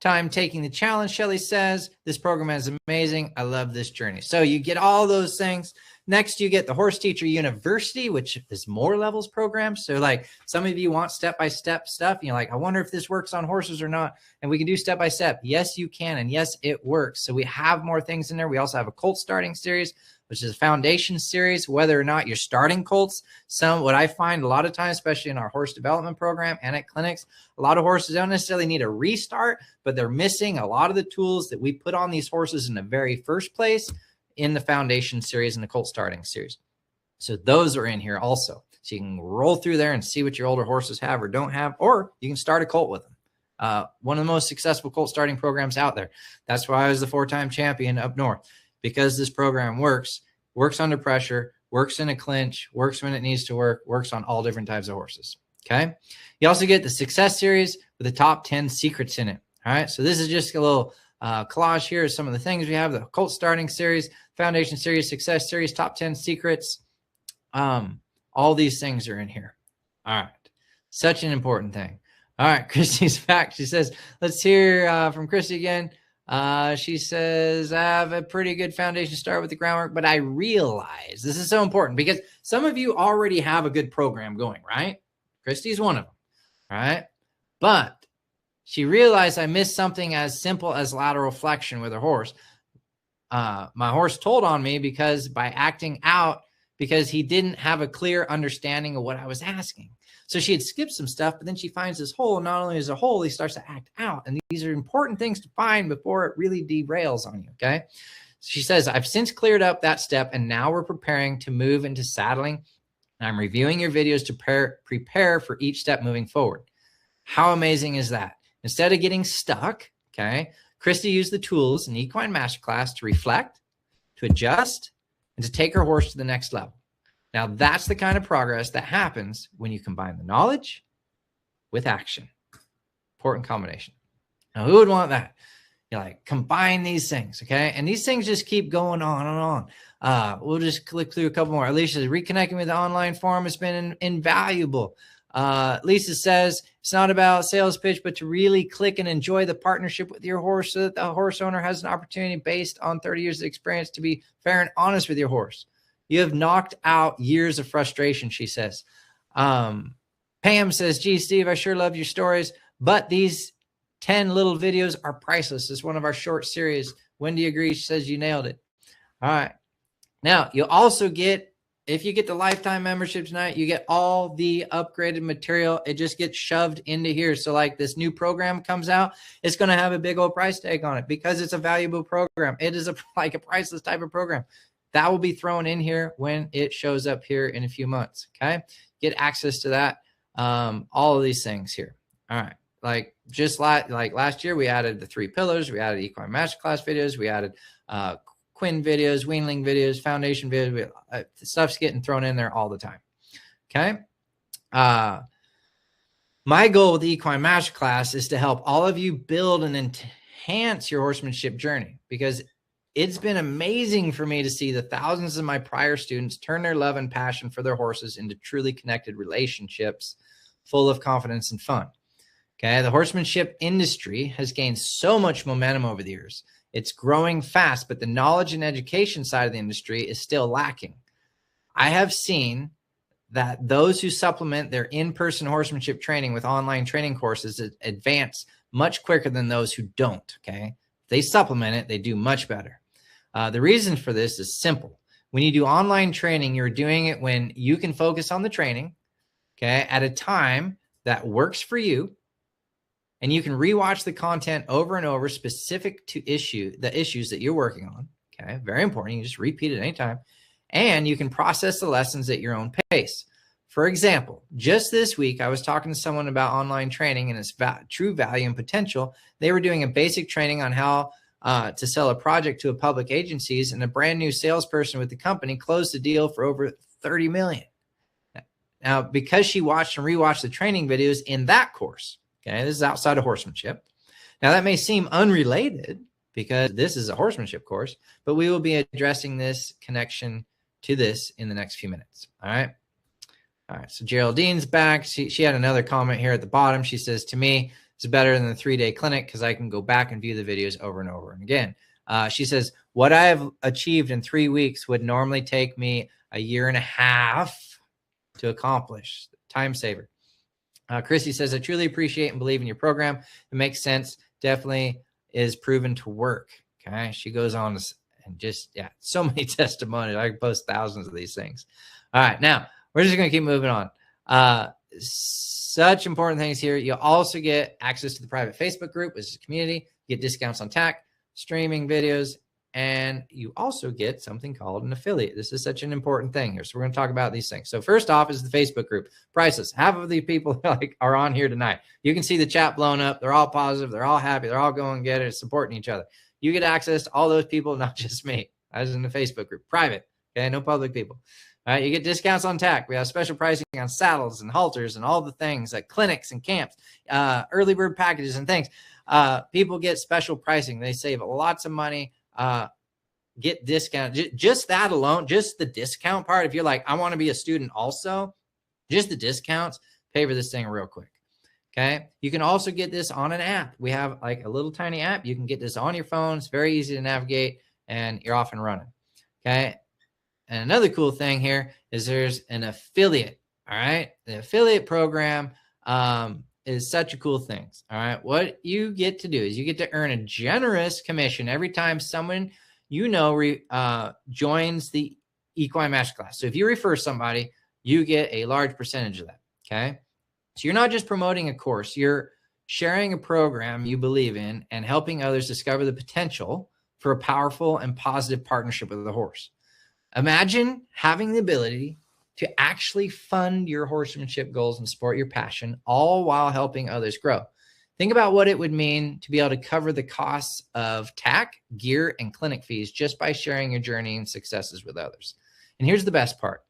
time taking the challenge. Shelly says, this program is amazing. I love this journey. So you get all those things. Next, you get the Horse Teacher University, which is more levels programs. So like some of you want step-by-step stuff. And you're like, I wonder if this works on horses or not. And we can do step-by-step. Yes, you can. And yes, it works. So we have more things in there. We also have a colt starting series, which is a foundation series, whether or not you're starting colts. What I find a lot of times, especially in our horse development program and at clinics, a lot of horses don't necessarily need a restart, but they're missing a lot of the tools that we put on these horses in the very first place in the foundation series and the colt starting series. So those are in here also. So you can roll through there and see what your older horses have or don't have, or you can start a colt with them. One of the most successful colt starting programs out there. That's why I was the 4-time champion up north, because this program works under pressure, works in a clinch, works when it needs to work, works on all different types of horses. Okay. You also get the success series with the top 10 secrets in it. All right. So this is just a little collage here of some of the things we have: the colt starting series, foundation series, success series, top 10 secrets. All these things are in here. All right. Such an important thing. All right. Christy's back. She says, let's hear from Christy again. She says, I have a pretty good foundation start with the groundwork, but I realize this is so important because some of you already have a good program going, right? Christy's one of them. All right. But she realized I missed something as simple as lateral flexion with her horse. My horse told on me because by acting out, because he didn't have a clear understanding of what I was asking. So she had skipped some stuff, but then she finds this hole. Not only is a hole, he starts to act out. And these are important things to find before it really derails on you. Okay. She says, I've since cleared up that step, and now we're preparing to move into saddling. I'm reviewing your videos to prepare for each step moving forward. How amazing is that? Instead of getting stuck, okay, Christy used the tools in Equine Masterclass to reflect, to adjust, and to take her horse to the next level. Now, that's the kind of progress that happens when you combine the knowledge with action. Important combination. Now, who would want that? You're like, combine these things, okay? And these things just keep going on and on. We'll just click through a couple more. Alicia says, reconnecting with the online forum has been invaluable. Lisa says, it's not about sales pitch, but to really click and enjoy the partnership with your horse so that the horse owner has an opportunity based on 30 years of experience to be fair and honest with your horse. You have knocked out years of frustration, she says. Pam says, gee, Steve, I sure love your stories, but these 10 little videos are priceless. It's one of our short series. Wendy agrees. She says, you nailed it. All right. Now, you'll also get, if you get the lifetime membership tonight, you get all the upgraded material. It just gets shoved into here. So like this new program comes out, it's going to have a big old price tag on it because it's a valuable program. It is like a priceless type of program. That will be thrown in here when it shows up here in a few months. Okay. Get access to that. All of these things here. All right. Like just like last year, we added the 3 pillars. We added equine masterclass videos. We added, Quinn videos, weanling videos, foundation videos, stuff's getting thrown in there all the time. Okay. My goal with the Equine Masterclass is to help all of you build and enhance your horsemanship journey, because it's been amazing for me to see the thousands of my prior students turn their love and passion for their horses into truly connected relationships full of confidence and fun. Okay. The horsemanship industry has gained so much momentum over the years. It's growing fast, but the knowledge and education side of the industry is still lacking. I have seen that those who supplement their in-person horsemanship training with online training courses advance much quicker than those who don't, okay? If they supplement it, they do much better. The reason for this is simple. When you do online training, you're doing it when you can focus on the training, okay, at a time that works for you. And you can rewatch the content over and over specific to the issues that you're working on. Okay, very important. You can just repeat it anytime. And you can process the lessons at your own pace. For example, just this week, I was talking to someone about online training and its true value and potential. They were doing a basic training on how to sell a project to a public agencies, and a brand new salesperson with the company closed the deal for over $30 million. Now, because she watched and rewatched the training videos in that course. Okay, this is outside of horsemanship. Now, that may seem unrelated because this is a horsemanship course, but we will be addressing this connection to this in the next few minutes. All right. All right. So Geraldine's back. She had another comment here at the bottom. She says, to me, it's better than the 3-day clinic because I can go back and view the videos over and over and again. She says, what I have achieved in 3 weeks would normally take me a year and a half to accomplish. Time saver. Chrissy says, I truly appreciate and believe in your program. It makes sense. Definitely is proven to work. Okay. She goes on and just, yeah, so many testimonies. I can post thousands of these things. All right. Now we're just going to keep moving on. Such important things here. You'll also get access to the private Facebook group, which is a community. You get discounts on TAC, streaming videos, and you also get something called an affiliate. This is such an important thing here. So we're going to talk about these things. So first off is the Facebook group. Priceless. Half of the people are on here tonight. You can see the chat blown up. They're all positive. They're all happy. They're all going to get it, supporting each other. You get access to all those people, not just me. I was in the Facebook group. Private. Okay, no public people. All right, you get discounts on TAC. We have special pricing on saddles and halters and all the things like clinics and camps, early bird packages and things. People get special pricing. They save lots of money. Get discount. Just that alone, just the discount part. If you're like, I want to be a student also, just the discounts, pay for this thing real quick. Okay. You can also get this on an app. We have like a little tiny app. You can get this on your phone. It's very easy to navigate and you're off and running. Okay. And another cool thing here is there's an affiliate. All right. The affiliate program is such a cool thing. All right. What you get to do is you get to earn a generous commission every time someone joins the Equine Masterclass. So if you refer somebody, you get a large percentage of that. Okay. So you're not just promoting a course, you're sharing a program you believe in and helping others discover the potential for a powerful and positive partnership with the horse. Imagine having the ability to actually fund your horsemanship goals and support your passion, all while helping others grow. Think about what it would mean to be able to cover the costs of TAC, gear, and clinic fees just by sharing your journey and successes with others. And here's the best part.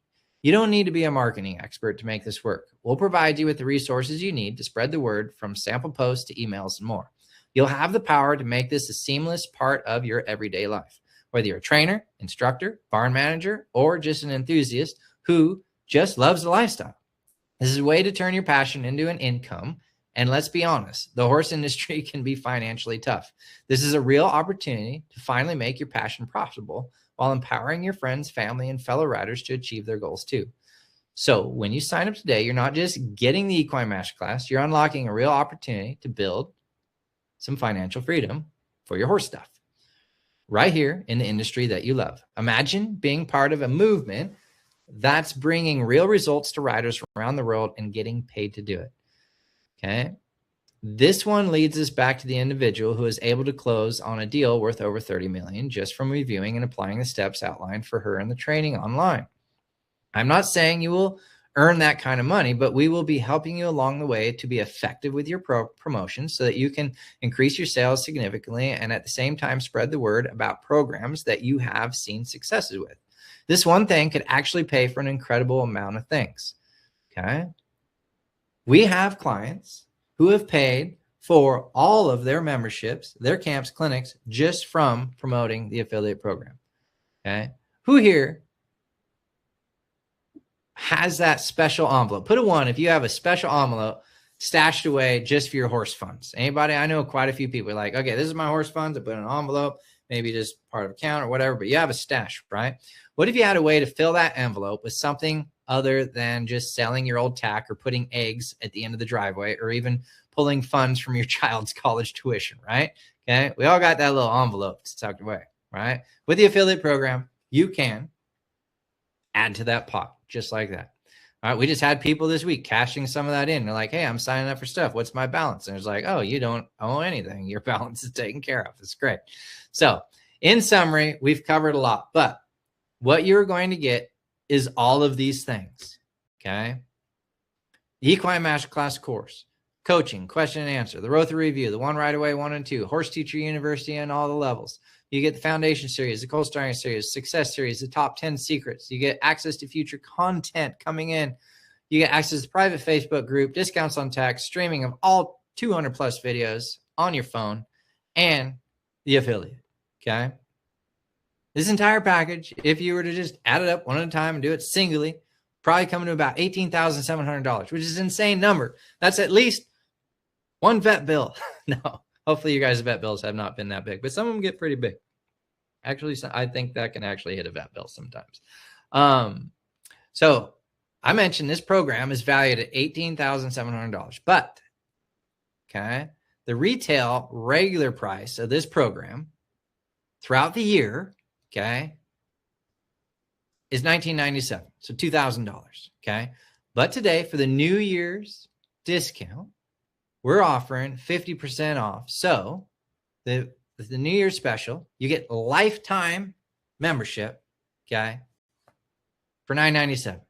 You don't need to be a marketing expert to make this work. We'll provide you with the resources you need to spread the word, from sample posts to emails and more. You'll have the power to make this a seamless part of your everyday life. Whether you're a trainer, instructor, barn manager, or just an enthusiast who just loves the lifestyle. This is a way to turn your passion into an income. And let's be honest, the horse industry can be financially tough. This is a real opportunity to finally make your passion profitable while empowering your friends, family, and fellow riders to achieve their goals too. So when you sign up today, you're not just getting the Equine Masterclass, you're unlocking a real opportunity to build some financial freedom for your horse stuff right here in the industry that you love. Imagine being part of a movement that's bringing real results to riders around the world and getting paid to do it. Okay. This one leads us back to the individual who is able to close on a deal worth over 30 million just from reviewing and applying the steps outlined for her in the training online. I'm not saying you will earn that kind of money, but we will be helping you along the way to be effective with your promotion so that you can increase your sales significantly and at the same time spread the word about programs that you have seen successes with. This one thing could actually pay for an incredible amount of things. Okay. We have clients who have paid for all of their memberships, their camps, clinics, just from promoting the affiliate program. Okay. Who here has that special envelope? Put a 1 if you have a special envelope stashed away just for your horse funds. Anybody? I know quite a few people are like, okay, this is my horse funds. I put in an envelope, maybe just part of account or whatever, but you have a stash, right? What if you had a way to fill that envelope with something other than just selling your old tack or putting eggs at the end of the driveway or even pulling funds from your child's college tuition, right? Okay. We all got that little envelope tucked away, right? With the affiliate program, you can add to that pot just like that. All right. We just had people this week cashing some of that in. They're like, hey, I'm signing up for stuff. What's my balance? And it's like, oh, you don't owe anything. Your balance is taken care of. It's great. So in summary, we've covered a lot, but what you're going to get is all of these things. Okay. The Equine Masterclass course, coaching, question and answer, the Rother Review, the One Right Away 1 and 2, Horse Teacher University and all the levels. You get the Foundation Series, the Cold Starting Series, Success Series, the Top 10 Secrets. You get access to future content coming in. You get access to the private Facebook group, discounts on tax, streaming of all 200 plus videos on your phone, and the affiliate. Okay. This entire package, if you were to just add it up one at a time and do it singly, probably coming to about $18,700, which is an insane number. That's at least one vet bill. No, hopefully you guys' vet bills have not been that big, but some of them get pretty big. Actually, I think that can actually hit a vet bill sometimes. So I mentioned this program is valued at $18,700, but okay, the retail regular price of this program throughout the year, okay, is $1,997, so $2,000, okay? But today, for the New Year's discount, we're offering 50% off. So the New Year's special, you get lifetime membership, okay, for $997.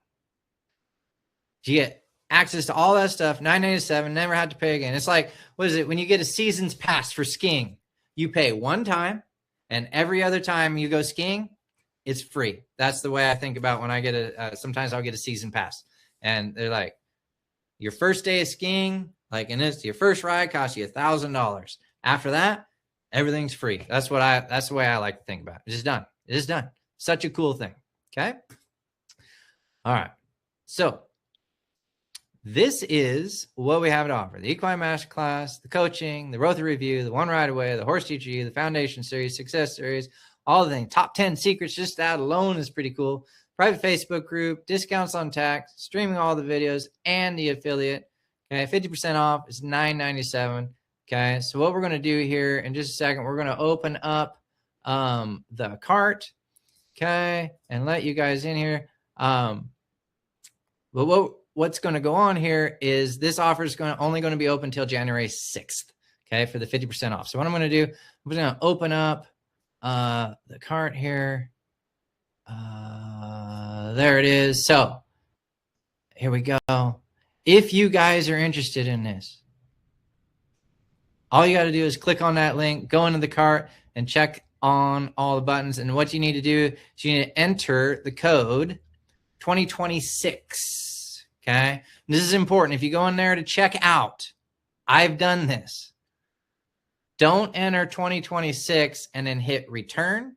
You get access to all that stuff, $997, never had to pay again. It's like, what is it? When you get a season's pass for skiing, you pay one time, and every other time you go skiing, it's free. That's the way I think about when I get sometimes I'll get a season pass. And they're like, your first day of skiing, like, and it's your first ride costs you $1,000. After that, everything's free. That's the way I like to think about it. It's just done. It is done. Such a cool thing. Okay. All right. So this is what we have to offer: the Equine Masterclass, the coaching, the Rother Review, the One Right Away, the Horse Teacher U, the Foundation Series, Success Series, all the things. Top 10 Secrets, just that alone is pretty cool. Private Facebook group, discounts on tax, streaming all the videos, and the affiliate. Okay, 50% off is $997. Okay, so what we're going to do here in just a second, we're going to open up the cart, okay, and let you guys in here. But what's going to go on here is this offer is only going to be open until January 6th, okay, for the 50% off. So what I'm going to do, I'm going to open up the cart here. There it is. So here we go. If you guys are interested in this, all you got to do is click on that link, go into the cart, and check on all the buttons. And what you need to do is you need to enter the code 2026. Okay. And this is important. If you go in there to check out, I've done this. Don't enter 2026 and then hit return.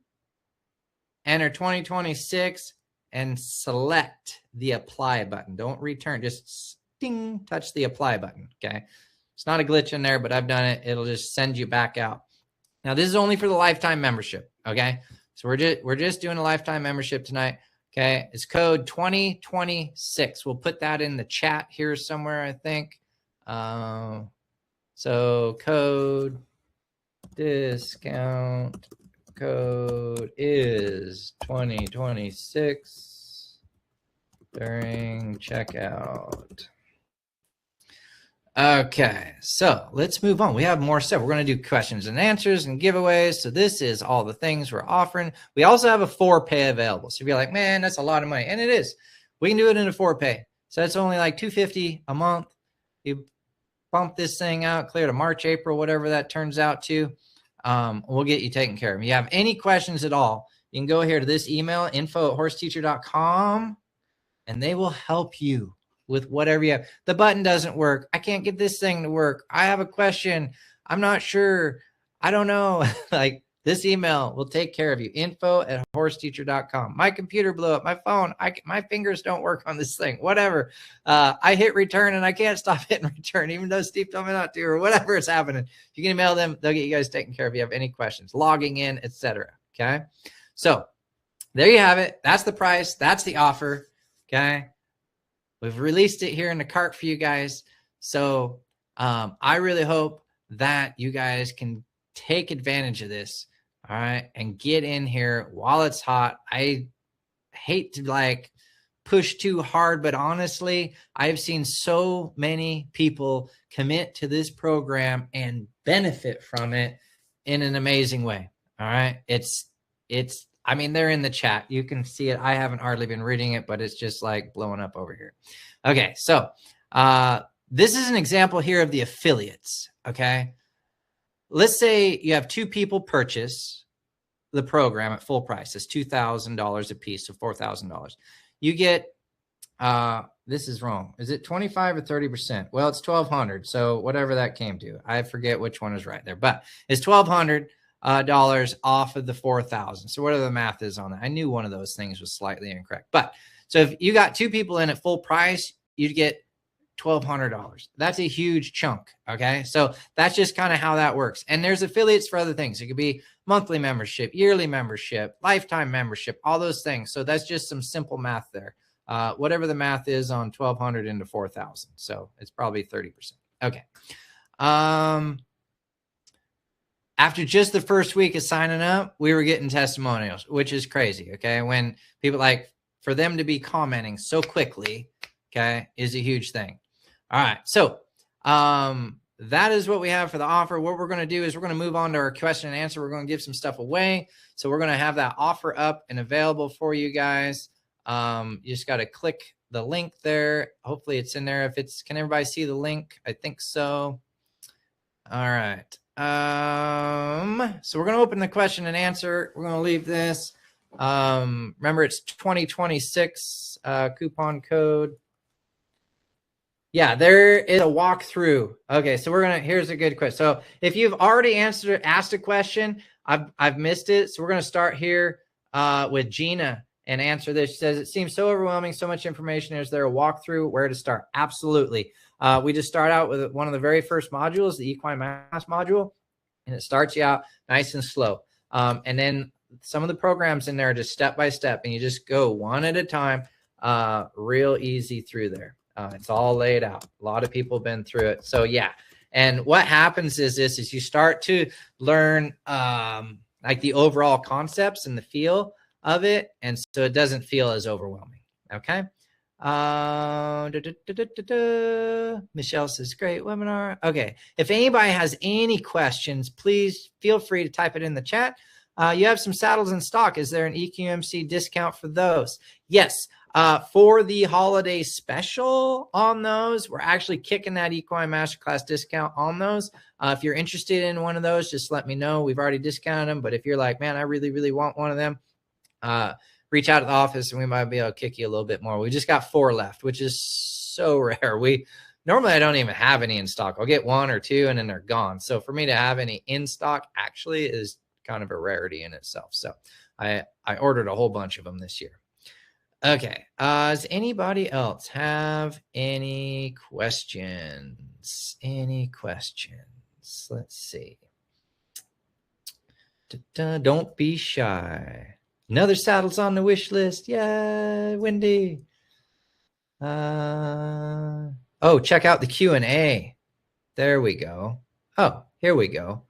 Enter 2026 and select the apply button. Don't return. Just ding, touch the apply button. Okay. It's not a glitch in there, but I've done it. It'll just send you back out. Now, this is only for the lifetime membership. Okay. So we're just doing a lifetime membership tonight. Okay. It's code 2026. We'll put that in the chat here somewhere, I think. So code discount code is 2026 during checkout. Okay, so let's move on. We have more stuff. We're going to do questions and answers and giveaways. So this is all the things we're offering. We also have a 4Pay available. So if you're like, man, that's a lot of money. And it is. We can do it in a 4Pay. So it's only like $250 a month. You bump this thing out, clear to March, April, whatever that turns out to. We'll get you taken care of. If you have any questions at all, you can go here to this email, info@horseteacher.com, and they will help you with whatever you have. The button doesn't work. I can't get this thing to work. I have a question. I'm not sure. I don't know. Like, this email will take care of you. info@horseteacher.com. My computer blew up. My phone. My fingers don't work on this thing. Whatever. I hit return and I can't stop hitting return, even though Steve told me not to, or whatever is happening. You can email them. They'll get you guys taken care of if you have any questions, logging in, etc. Okay. So there you have it. That's the price. That's the offer. Okay. We've released it here in the cart for you guys. So I really hope that you guys can take advantage of this. All right. And get in here while it's hot. I hate to like push too hard, but honestly, I've seen so many people commit to this program and benefit from it in an amazing way. All right. I mean, they're in the chat. You can see it. I haven't hardly been reading it, but it's just like blowing up over here. Okay. So this is an example here of the affiliates. Okay. Let's say you have two people purchase the program at full price. It's $2,000 a piece, so $4,000. You get, this is wrong. Is it 25 or 30%? Well, it's $1,200. So whatever that came to, I forget which one is right there, but it's $1,200 off of the 4,000. So whatever the math is on that, I knew one of those things was slightly incorrect. But so if you got two people in at full price, you'd get $1,200. That's a huge chunk. Okay. So that's just kind of how that works. And there's affiliates for other things. It could be monthly membership, yearly membership, lifetime membership, all those things. So that's just some simple math there. Whatever the math is on 1,200 into 4,000. So it's probably 30%. Okay. After just the first week of signing up, we were getting testimonials, which is crazy. Okay. When people like, for them to be commenting so quickly, okay, is a huge thing. All right. So that is what we have for the offer. What we're going to do is we're going to move on to our question and answer. We're going to give some stuff away. So we're going to have that offer up and available for you guys. You just got to click the link there. Hopefully it's in there. If it's, can everybody see the link? I think so. All right. So we're going to open the question and answer. We're going to leave this. Remember, it's 2026 coupon code. Yeah, there is a walkthrough. Okay, so here's a good question. So if you've already asked a question, I've missed it. So we're going to start here with Gina and answer this. She says, it seems so overwhelming, so much information. Is there a walkthrough where to start? Absolutely. We just start out with one of the very first modules, the equine mass module, and it starts you out nice and slow. And then some of the programs in there are just step by step, and you just go one at a time, real easy through there. It's all laid out. A lot of people have been through it. So yeah. And what happens is you start to learn like the overall concepts and the feel of it. And so it doesn't feel as overwhelming. Okay. Michelle says, great webinar. Okay. If anybody has any questions, please feel free to type it in the chat. You have some saddles in stock. Is there an EQMC discount for those? Yes. For the holiday special on those, we're actually kicking that Equine Masterclass discount on those. If you're interested in one of those, just let me know. We've already discounted them, but if you're like, man, I really, really want one of them, reach out to the office and we might be able to kick you a little bit more. We just got 4 left, which is so rare. Normally I don't even have any in stock. I'll get 1 or 2 and then they're gone. So for me to have any in stock actually is kind of a rarity in itself. So I ordered a whole bunch of them this year. Okay. Does anybody else have any questions? Any questions? Let's see. Don't be shy. Another saddle's on the wish list. Yeah, Wendy. Oh, check out the Q&A. There we go. Oh, here we go.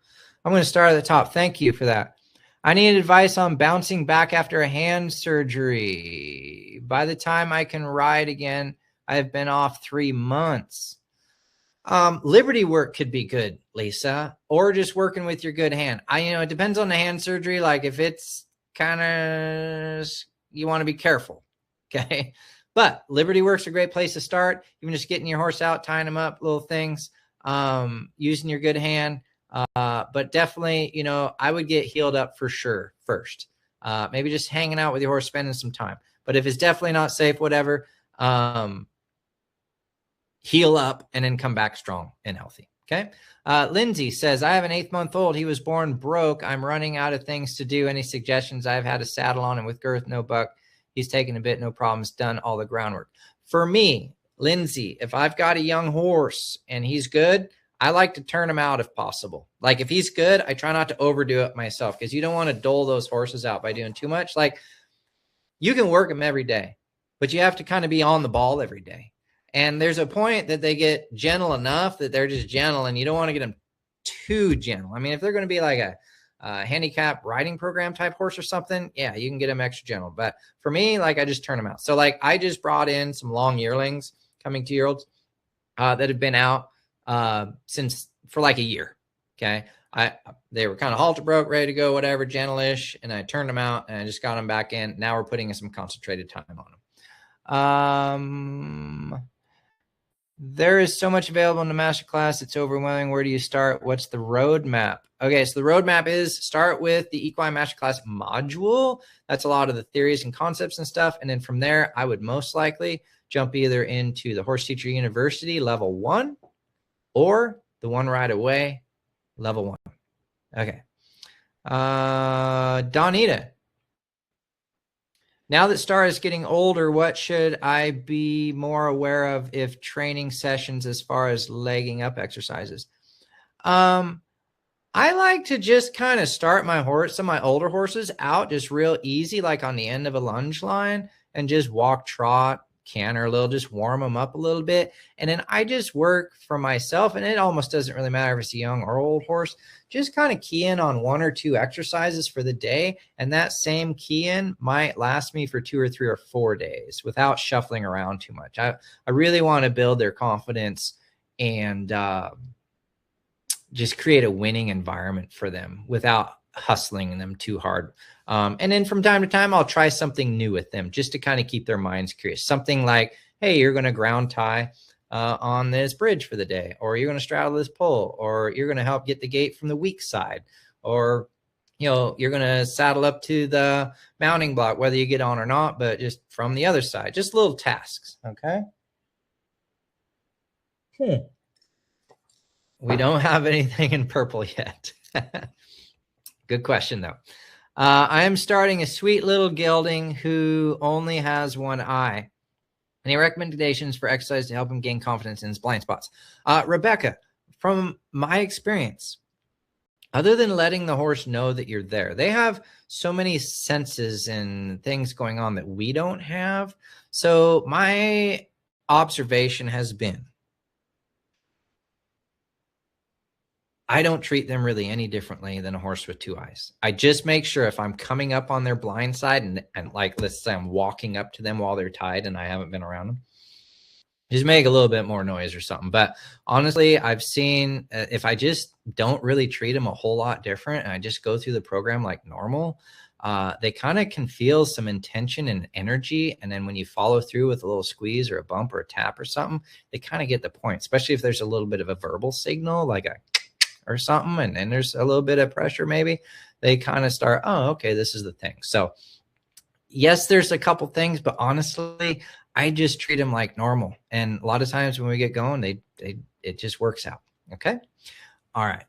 I'm going to start at the top. Thank you for that. I need advice on bouncing back after a hand surgery. By the time I can ride again, I have been off 3 months. Liberty work could be good, Lisa, or just working with your good hand. It depends on the hand surgery. Like if it's kind of, you want to be careful. Okay. But Liberty work's a great place to start. Even just getting your horse out, tying them up, little things, using your good hand. But definitely, I would get healed up for sure first. Maybe just hanging out with your horse, spending some time. But if it's definitely not safe, whatever, heal up and then come back strong and healthy. Okay. Lindsay says, I have an 8-month-old. He was born broke. I'm running out of things to do. Any suggestions? I've had a saddle on him with girth, no buck. He's taken a bit, no problems, done all the groundwork. For me, Lindsay, if I've got a young horse and he's good, I like to turn him out if possible. Like if he's good, I try not to overdo it myself because you don't want to dole those horses out by doing too much. Like you can work them every day, but you have to kind of be on the ball every day. And there's a point that they get gentle enough that they're just gentle and you don't want to get them too gentle. I mean, if they're going to be like a handicap riding program type horse or something, yeah, you can get them extra gentle. But for me, like I just turn them out. So like I just brought in some long yearlings, coming 2-year-olds that have been out since for like a year. Okay. They were kind of halter broke, ready to go, whatever, gentle-ish. And I turned them out and I just got them back in. Now we're putting in some concentrated time on them. There is so much available in the masterclass. It's overwhelming. Where do you start? What's the roadmap? Okay, so the roadmap is start with the Equine Masterclass module. That's a lot of the theories and concepts and stuff. And then from there, I would most likely jump either into the Horse Teacher University level 1 or the One Ride Away level 1. Okay. Donita. Now that Star is getting older, what should I be more aware of if training sessions as far as legging up exercises? I like to just kind of start some of my older horses out just real easy, like on the end of a lunge line and just walk, trot, canter a little, just warm them up a little bit. And then I just work for myself, and it almost doesn't really matter if it's a young or old horse, just kind of key in on 1 or 2 exercises for the day. And that same key in might last me for 2 or 3 or 4 days without shuffling around too much. I really want to build their confidence and just create a winning environment for them without hustling them too hard. And then from time to time, I'll try something new with them just to kind of keep their minds curious. Something like, hey, you're going to ground tie on this bridge for the day, or you're going to straddle this pole, or you're going to help get the gate from the weak side, or, you're going to saddle up to the mounting block, whether you get on or not, but just from the other side, just little tasks. Okay. We don't have anything in purple yet. Good question, though. I am starting a sweet little gelding who only has one eye. Any recommendations for exercise to help him gain confidence in his blind spots? Rebecca, from my experience, other than letting the horse know that you're there, they have so many senses and things going on that we don't have. So my observation has been, I don't treat them really any differently than a horse with 2 eyes. I just make sure if I'm coming up on their blind side and like, let's say I'm walking up to them while they're tied and I haven't been around them, just make a little bit more noise or something. But honestly, I've seen if I just don't really treat them a whole lot different and I just go through the program like normal, they kind of can feel some intention and energy. And then when you follow through with a little squeeze or a bump or a tap or something, they kind of get the point, especially if there's a little bit of a verbal signal, like a or something, and then there's a little bit of pressure, maybe they kind of start, oh, okay, this is the thing. So yes, there's a couple things, but honestly, I just treat them like normal. And a lot of times when we get going, it just works out. Okay. All right.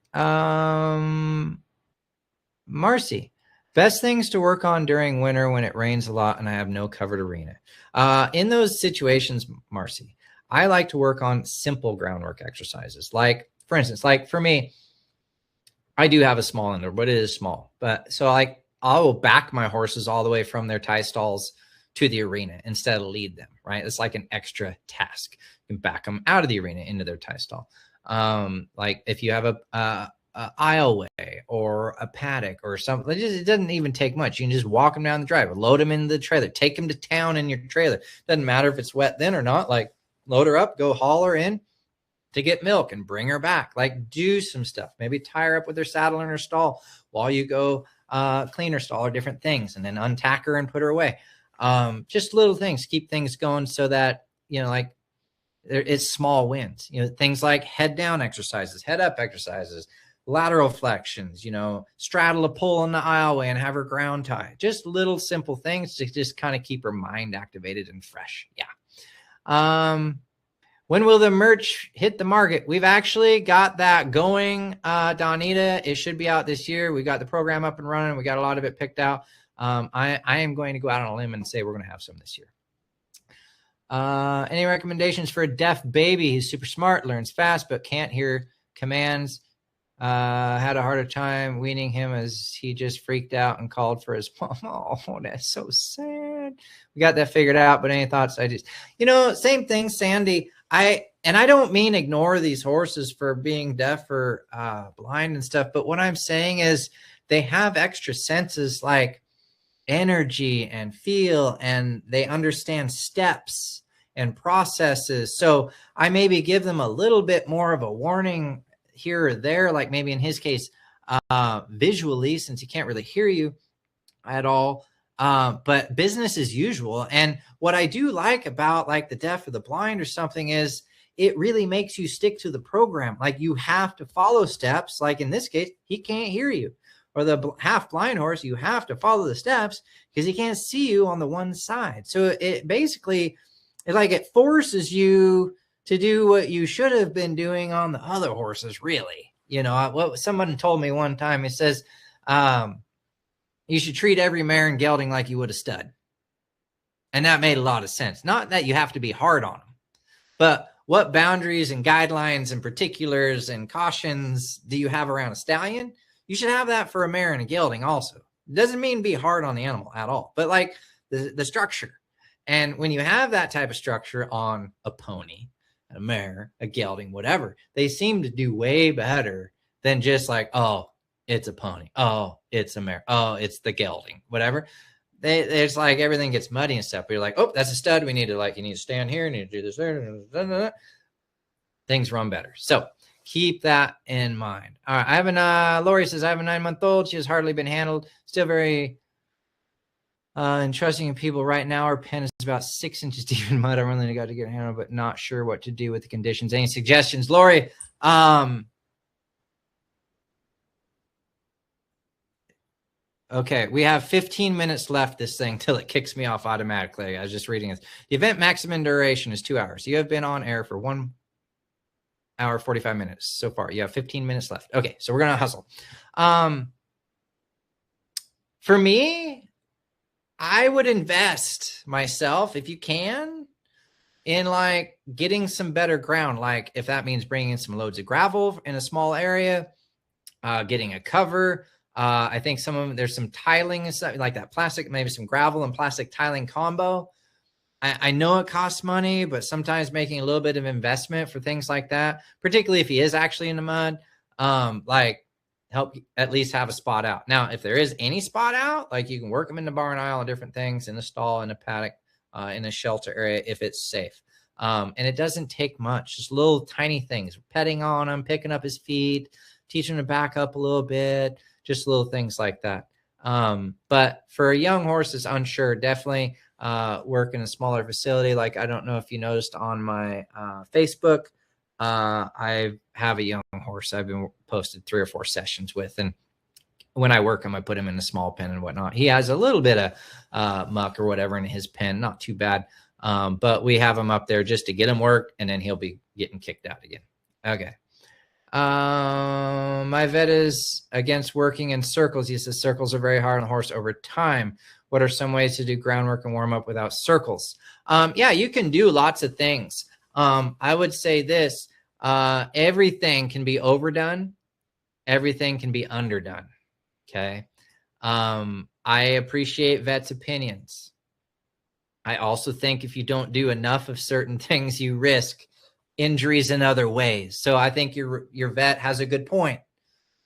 Marcy, Best things to work on during winter when it rains a lot and I have no covered arena. In those situations, Marcy, I like to work on simple groundwork exercises. Like, for instance, like for me, I do have a small indoor, but it is small. But so like I will back my horses all the way from their tie stalls to the arena instead of lead them, right? It's like an extra task. You can back them out of the arena into their tie stall. Like if you have a aisleway or a paddock or something, it doesn't even take much. You can just walk them down the driveway, load them into the trailer, take them to town in your trailer. Doesn't matter if it's wet then or not. Like load her up, go haul her in to get milk and bring her back. Like do some stuff. Maybe tie her up with her saddle in her stall while you go clean her stall or different things, and then untack her and put her away. Just little things, keep things going so that, you know, like it's small wins, you know, things like head down exercises, head up exercises, lateral flexions, you know, straddle a pole in the aisleway and have her ground tie. Just little simple things to just kind of keep her mind activated and fresh. Yeah. When will the merch hit the market? We've actually got that going, Donita. It should be out this year. We got the program up and running. We got a lot of it picked out. I am going to go out on a limb and say we're going to have some this year. Any recommendations for a deaf baby? He's super smart, learns fast, but can't hear commands. Had a harder time weaning him as he just freaked out and called for his mom. Oh, that's so sad. We got that figured out, but any thoughts? You know, same thing, Sandy. I don't mean ignore these horses for being deaf or blind and stuff, but what I'm saying is they have extra senses like energy and feel, and they understand steps and processes. So I maybe give them a little bit more of a warning here or there, like maybe in his case, visually, since he can't really hear you at all. But business as usual. And what I do like about like the deaf or the blind or something is it really makes you stick to the program. Like you have to follow steps. Like in this case, he can't hear you. Or the half blind horse, you have to follow the steps because he can't see you on the one side. So it basically, it forces you to do what you should have been doing on the other horses, really. You know, what someone told me one time, it says, you should treat every mare and gelding like you would a stud. And that made a lot of sense. Not that you have to be hard on them, but what boundaries and guidelines and particulars and cautions do you have around a stallion? You should have that for a mare and a gelding also. It doesn't mean be hard on the animal at all, but like the structure. And when you have that type of structure on a pony, a mare, a gelding, whatever, they seem to do way better than just like, oh, it's a pony. Oh, it's a mare. Oh, it's the gelding, whatever. It's like everything gets muddy and stuff. But you're like, oh, that's a stud. We need to you need to stand here. You need to do this there. Things run better. So keep that in mind. All right. Lori says, I have a 9-month-old. She has hardly been handled. Still very entrusting in people right now. Her pen is about 6 inches deep in mud. I really got to get handled, but not sure what to do with the conditions. Any suggestions, Lori? Okay, we have 15 minutes left this thing till it kicks me off automatically. I was just reading this. The event maximum duration is 2 hours. You have been on air for 1 hour, 45 minutes so far. You have 15 minutes left. Okay, so we're going to hustle. For me, I would invest myself, if you can, in like getting some better ground. Like if that means bringing in some loads of gravel in a small area, getting a cover. I think some of them, there's some tiling and stuff like that, plastic, maybe some gravel and plastic tiling combo. I know it costs money, but sometimes making a little bit of investment for things like that, particularly if he is actually in the mud, like help at least have a spot out. Now, if there is any spot out, like you can work them in the barn aisle and different things, in the stall, in a paddock, in a shelter area, if it's safe. And it doesn't take much, just little tiny things, petting on him, picking up his feet, teaching him to back up a little bit, just little things like that. But for a young horse that's unsure, definitely work in a smaller facility. Like, I don't know if you noticed on my Facebook, I have a young horse I've been posted 3 or 4 sessions with. And when I work him, I put him in a small pen and whatnot. He has a little bit of muck or whatever in his pen, not too bad. But we have him up there just to get him work, and then he'll be getting kicked out again. Okay. My vet is against working in circles. He says circles are very hard on the horse over time. What are some ways to do groundwork and warm up without circles? Yeah, you can do lots of things. I would say this, everything can be overdone. Everything can be underdone. Okay. I appreciate vets' opinions. I also think if you don't do enough of certain things, you risk injuries in other ways. So I think your vet has a good point.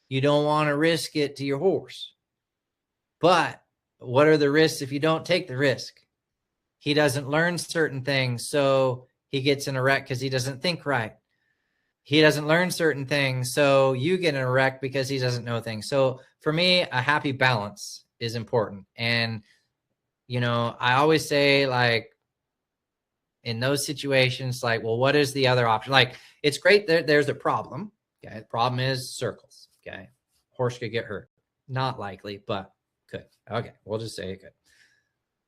You don't want to risk it to your horse. But what are the risks if you don't take the risk? He doesn't learn certain things, so he gets in a wreck because he doesn't think right. He doesn't learn certain things, so you get in a wreck because he doesn't know things. So for me, a happy balance is important. And, you know, I always say, like, in those situations, like, well, what is the other option? Like, it's great that there's a problem. Okay. The problem is circles. Okay. Horse could get hurt. Not likely, but could. Okay. We'll just say it could.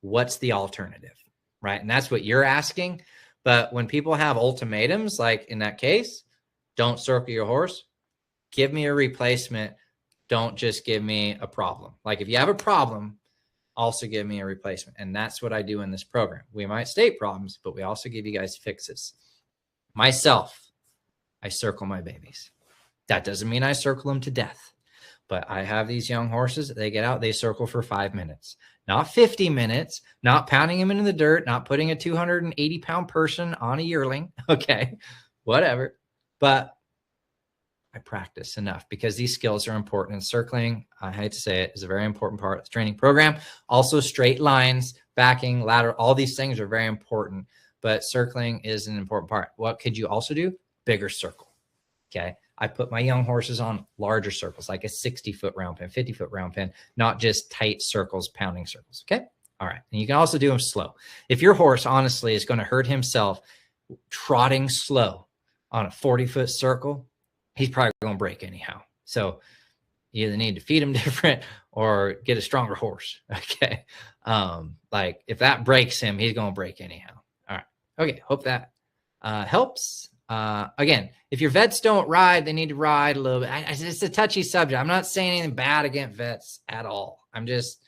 What's the alternative? Right. And that's what you're asking. But when people have ultimatums, like in that case, don't circle your horse, give me a replacement. Don't just give me a problem. Like if you have a problem, also give me a replacement. And that's what I do in this program. We might state problems, but we also give you guys fixes. Myself, I circle my babies. That doesn't mean I circle them to death, but I have these young horses. They get out, they circle for 5 minutes, not 50 minutes, not pounding them into the dirt, not putting a 280-pound person on a yearling. Okay, whatever. But I practice enough because these skills are important. And circling, I hate to say it, is a very important part of the training program. Also, straight lines, backing, lateral, all these things are very important, but circling is an important part. What could you also do? Bigger circle. Okay. I put my young horses on larger circles, like a 60-foot round pen, 50-foot round pen, not just tight circles, pounding circles. Okay. All right. And you can also do them slow. If your horse honestly is going to hurt himself trotting slow on a 40-foot circle, he's probably going to break anyhow. So you either need to feed him different or get a stronger horse. Okay. Like if that breaks him, he's going to break anyhow. All right. Okay. Hope that helps. Again, if your vets don't ride, they need to ride a little bit. It's a touchy subject. I'm not saying anything bad against vets at all. I'm just,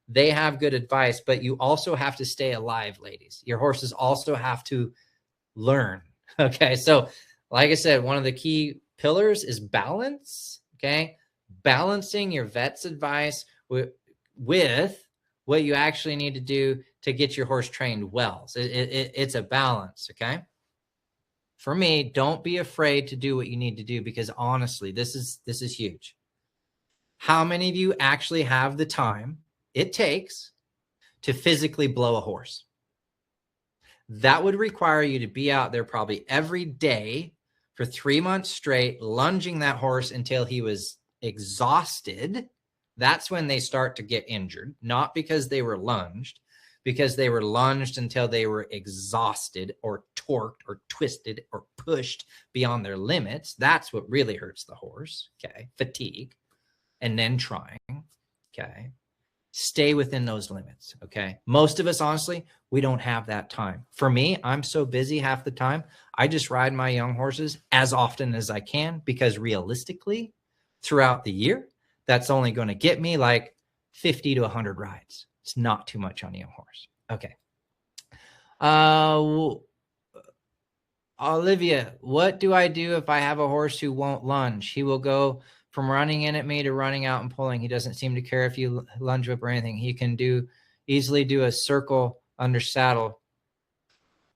they have good advice, but you also have to stay alive, ladies. Your horses also have to learn. Okay. So like I said, one of the key pillars is balance. Okay. Balancing your vet's advice with what you actually need to do to get your horse trained well. So it's a balance. Okay. For me, don't be afraid to do what you need to do, because honestly, this is huge. How many of you actually have the time it takes to physically blow a horse? That would require you to be out there probably every day for 3 months straight, lunging that horse until he was exhausted. That's when they start to get injured, not because they were lunged, because they were lunged until they were exhausted or torqued or twisted or pushed beyond their limits. That's what really hurts the horse. Okay. Fatigue. And then trying. Okay. Stay within those limits. Okay. Most of us, honestly, we don't have that time. For me, I'm so busy half the time. I just ride my young horses as often as I can, because realistically, throughout the year, that's only going to get me like 50 to 100 rides. It's not too much on a young horse. Okay. Olivia, what do I do if I have a horse who won't lunge? He will go from running in at me to running out and pulling. He doesn't seem to care if you lunge whip or anything. He can easily do a circle under saddle.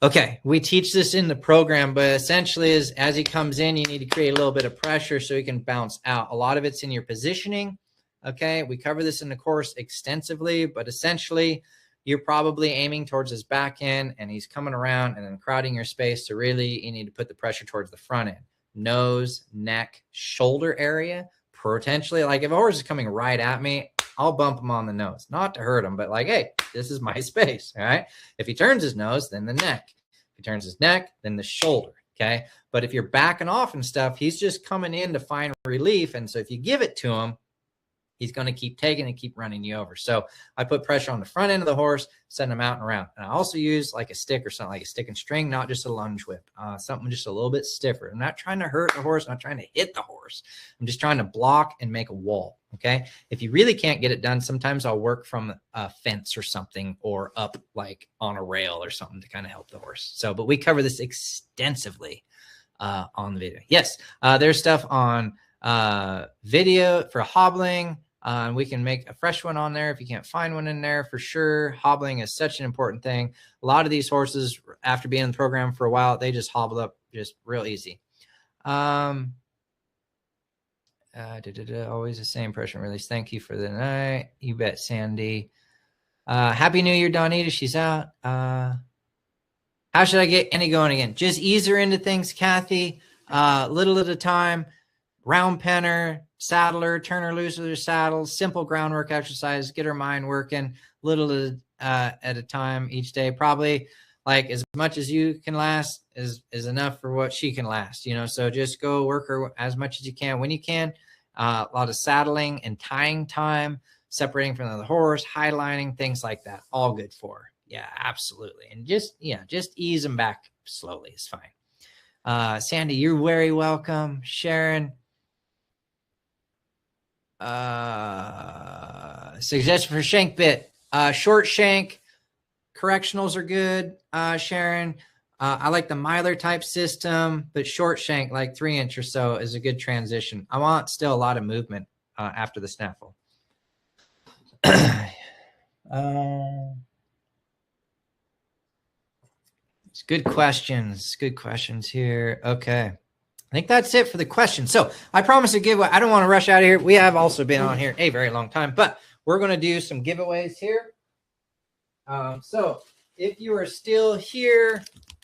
Okay, we teach this in the program, but essentially as he comes in, you need to create a little bit of pressure so he can bounce out. A lot of it's in your positioning. Okay, we cover this in the course extensively, but essentially you're probably aiming towards his back end and he's coming around and then crowding your space. So really you need to put the pressure towards the front end, nose, neck, shoulder area. Potentially, like if a horse is coming right at me, I'll bump him on the nose, not to hurt him, but like, hey, this is my space. All right. If he turns his nose, then the neck. If he turns his neck, then the shoulder. Okay. But if you're backing off and stuff, he's just coming in to find relief. And so if you give it to him, he's going to keep taking and keep running you over. So I put pressure on the front end of the horse, send him out and around. And I also use like a stick or something, like a stick and string, not just a lunge whip, something just a little bit stiffer. I'm not trying to hurt the horse. I'm not trying to hit the horse. I'm just trying to block and make a wall. Okay. If you really can't get it done, sometimes I'll work from a fence or something, or up like on a rail or something to kind of help the horse. So, but we cover this extensively on the video. Yes. There's stuff on video for hobbling. We can make a fresh one on there if you can't find one in there, for sure. Hobbling is such an important thing. A lot of these horses, after being in the program for a while, they just hobble up just real easy. Always the same pressure release. Thank you for the night. You bet, Sandy. Happy New Year, Donita. She's out. How should I get any going again? Just ease her into things, Kathy. Little at a time. Round penner, saddle her, turn her loose with her saddle, simple groundwork exercise, get her mind working, little at a time each day. Probably like as much as you can last is enough for what she can last, you know. So just go work her as much as you can when you can. A lot of saddling and tying time, separating from the horse, highlining, things like that. All good for her. Yeah, absolutely. And just ease them back slowly. It's fine. Sandy, you're very welcome. Sharon. Suggestion for shank bit. Short shank. Correctionals are good. Sharon. I like the Myler type system, but short shank, like 3-inch or so, is a good transition. I want still a lot of movement after the snaffle. It's good questions. Good questions here. Okay. I think that's it for the questions. So I promise a giveaway. I don't want to rush out of here. We have also been on here a very long time, but we're going to do some giveaways here. So if you are still here,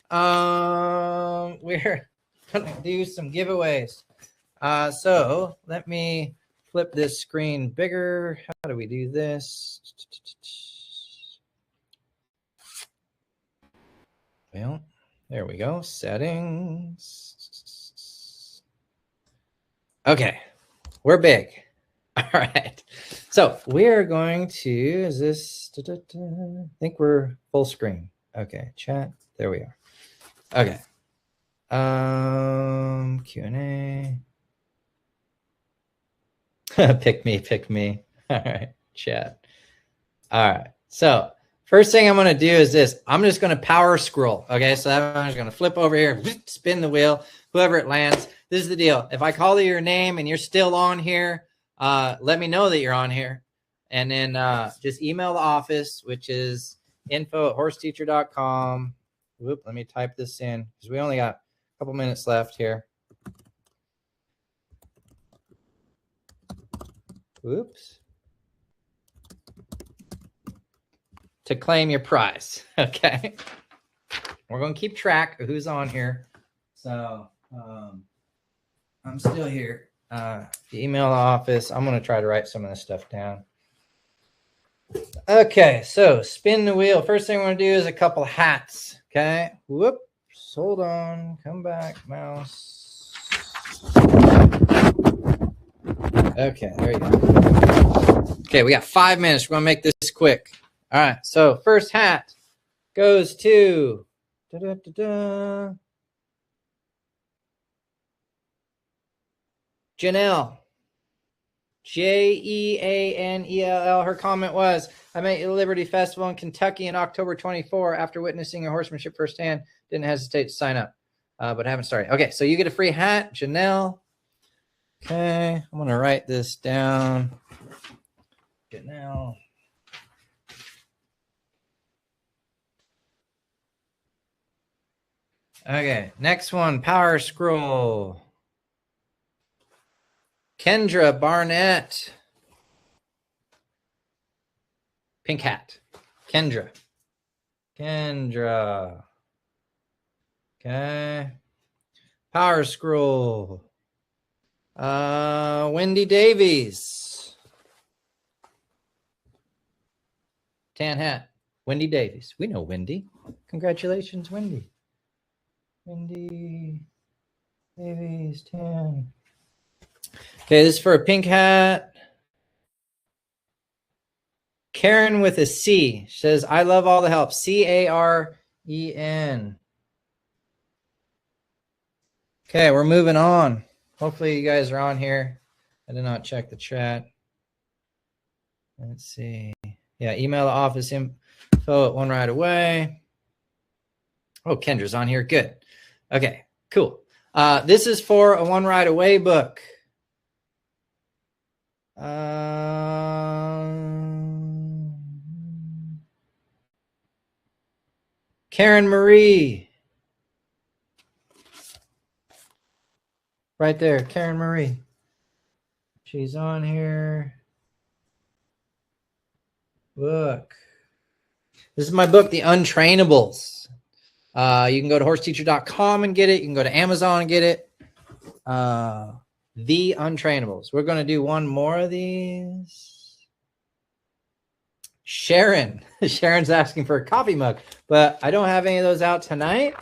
we're going to do some giveaways. So let me flip this screen bigger. How do we do this? Well, there we go. Settings. Okay, we're big. All right. So we're going to, is this, I think we're full screen. Okay, chat. There we are. Okay. Q&A. Pick me. All right, chat. All right. So first thing I'm going to do is this. I'm just going to power scroll. Okay, so I'm just going to flip over here, spin the wheel, whoever it lands. This is the deal. If I call your name and you're still on here, let me know that you're on here. And then just email the office, which is info@horseteacher.com. Whoop, let me type this in because we only got a couple minutes left here. Whoops. To claim your prize. Okay. We're going to keep track of who's on here. So I'm still here. The email office. I'm going to try to write some of this stuff down. Okay, so spin the wheel. First thing I want to do is a couple hats. Okay. Whoops. Hold on. Come back, mouse. Okay, there you go. Okay, we got 5 minutes. We're going to make this quick. All right, so first hat goes to Janelle. Jeanell. Her comment was, I met at the Liberty Festival in Kentucky in October 24. After witnessing your horsemanship firsthand, didn't hesitate to sign up, but haven't started. Okay, so you get a free hat, Janelle. Okay, I'm going to write this down. Janelle. Okay, next one, power scroll. Kendra Barnett. Pink hat. Kendra. Okay. Power scroll. Wendy Davies. Tan hat. Wendy Davies. We know Wendy. Congratulations, Wendy. Wendy Davies, tan. Okay, this is for a pink hat. Karen with a C says, I love all the help. Caren. Okay, we're moving on. Hopefully you guys are on here. I did not check the chat. Let's see. Yeah, email the office info at One Ride Away. Oh, Kendra's on here. Good. Okay, cool. This is for a One Ride Away book. Karen Marie. Right there, Karen Marie. She's on here. Book. This is my book, The Untrainables. You can go to horseteacher.com and get it. You can go to Amazon and get it. The Untrainables. We're going to do one more of these. Sharon. Sharon's asking for a coffee mug, but I don't have any of those out tonight.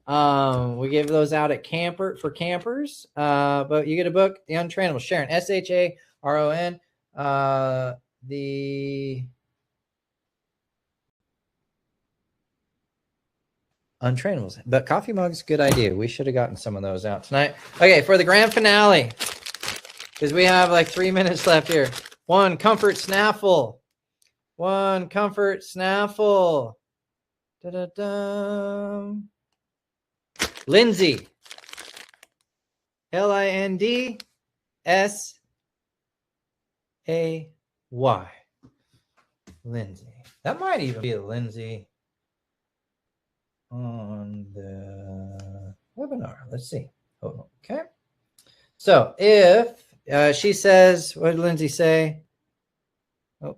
We give those out at Camper for campers. But you get a book, The Untrainables. Sharon, Sharon. The Untrainables. But coffee mugs, good idea. We should have gotten some of those out tonight. Okay, for the grand finale, because we have like 3 minutes left here. One comfort snaffle. One comfort snaffle. Da-da-da. Lindsay. Lindsay. Lindsay. That might even be a Lindsay on the webinar. Let's see. Hold on. Okay. So if she says, what did Lindsay say? Oh,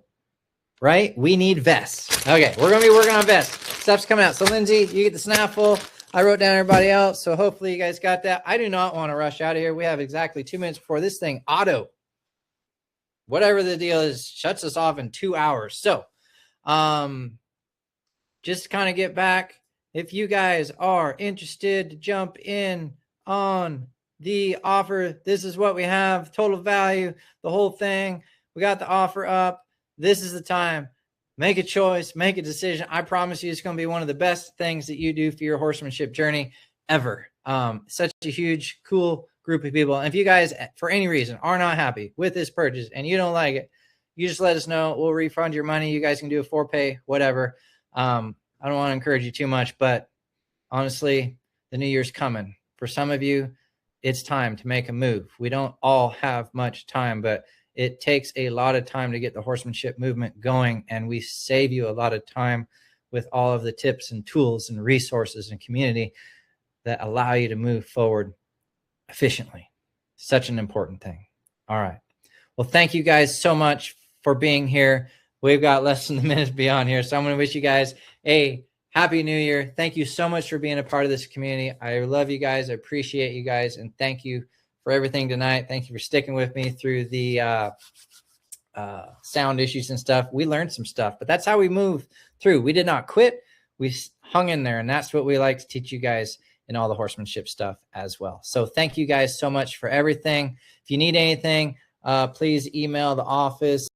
right. We need vests. Okay. We're going to be working on vests. Stuff's coming out. So Lindsay, you get the snaffle. I wrote down everybody else. So hopefully you guys got that. I do not want to rush out of here. We have exactly 2 minutes before this thing whatever the deal is, shuts us off in 2 hours. So just kind of get back. If you guys are interested to jump in on the offer, this is what we have. Total value, the whole thing. We got the offer up. This is the time. Make a choice. Make a decision. I promise you it's going to be one of the best things that you do for your horsemanship journey ever. Such a huge, cool group of people. And if you guys, for any reason, are not happy with this purchase and you don't like it, you just let us know. We'll refund your money. You guys can do a 4-pay, whatever. I don't want to encourage you too much, but honestly, the new year's coming. For some of you, it's time to make a move. We don't all have much time, but it takes a lot of time to get the horsemanship movement going, and we save you a lot of time with all of the tips and tools and resources and community that allow you to move forward efficiently. Such an important thing. All right. Well, thank you guys so much for being here. We've got less than a minute to be on here, so I'm going to wish you guys a happy new year. Thank you so much for being a part of this community. I love you guys. I appreciate you guys, and thank you for everything tonight. Thank you for sticking with me through the sound issues and stuff. We learned some stuff, but that's how we move through. We did not quit. We hung in there, and that's what we like to teach you guys in all the horsemanship stuff as well. So thank you guys so much for everything. If you need anything, please email the office.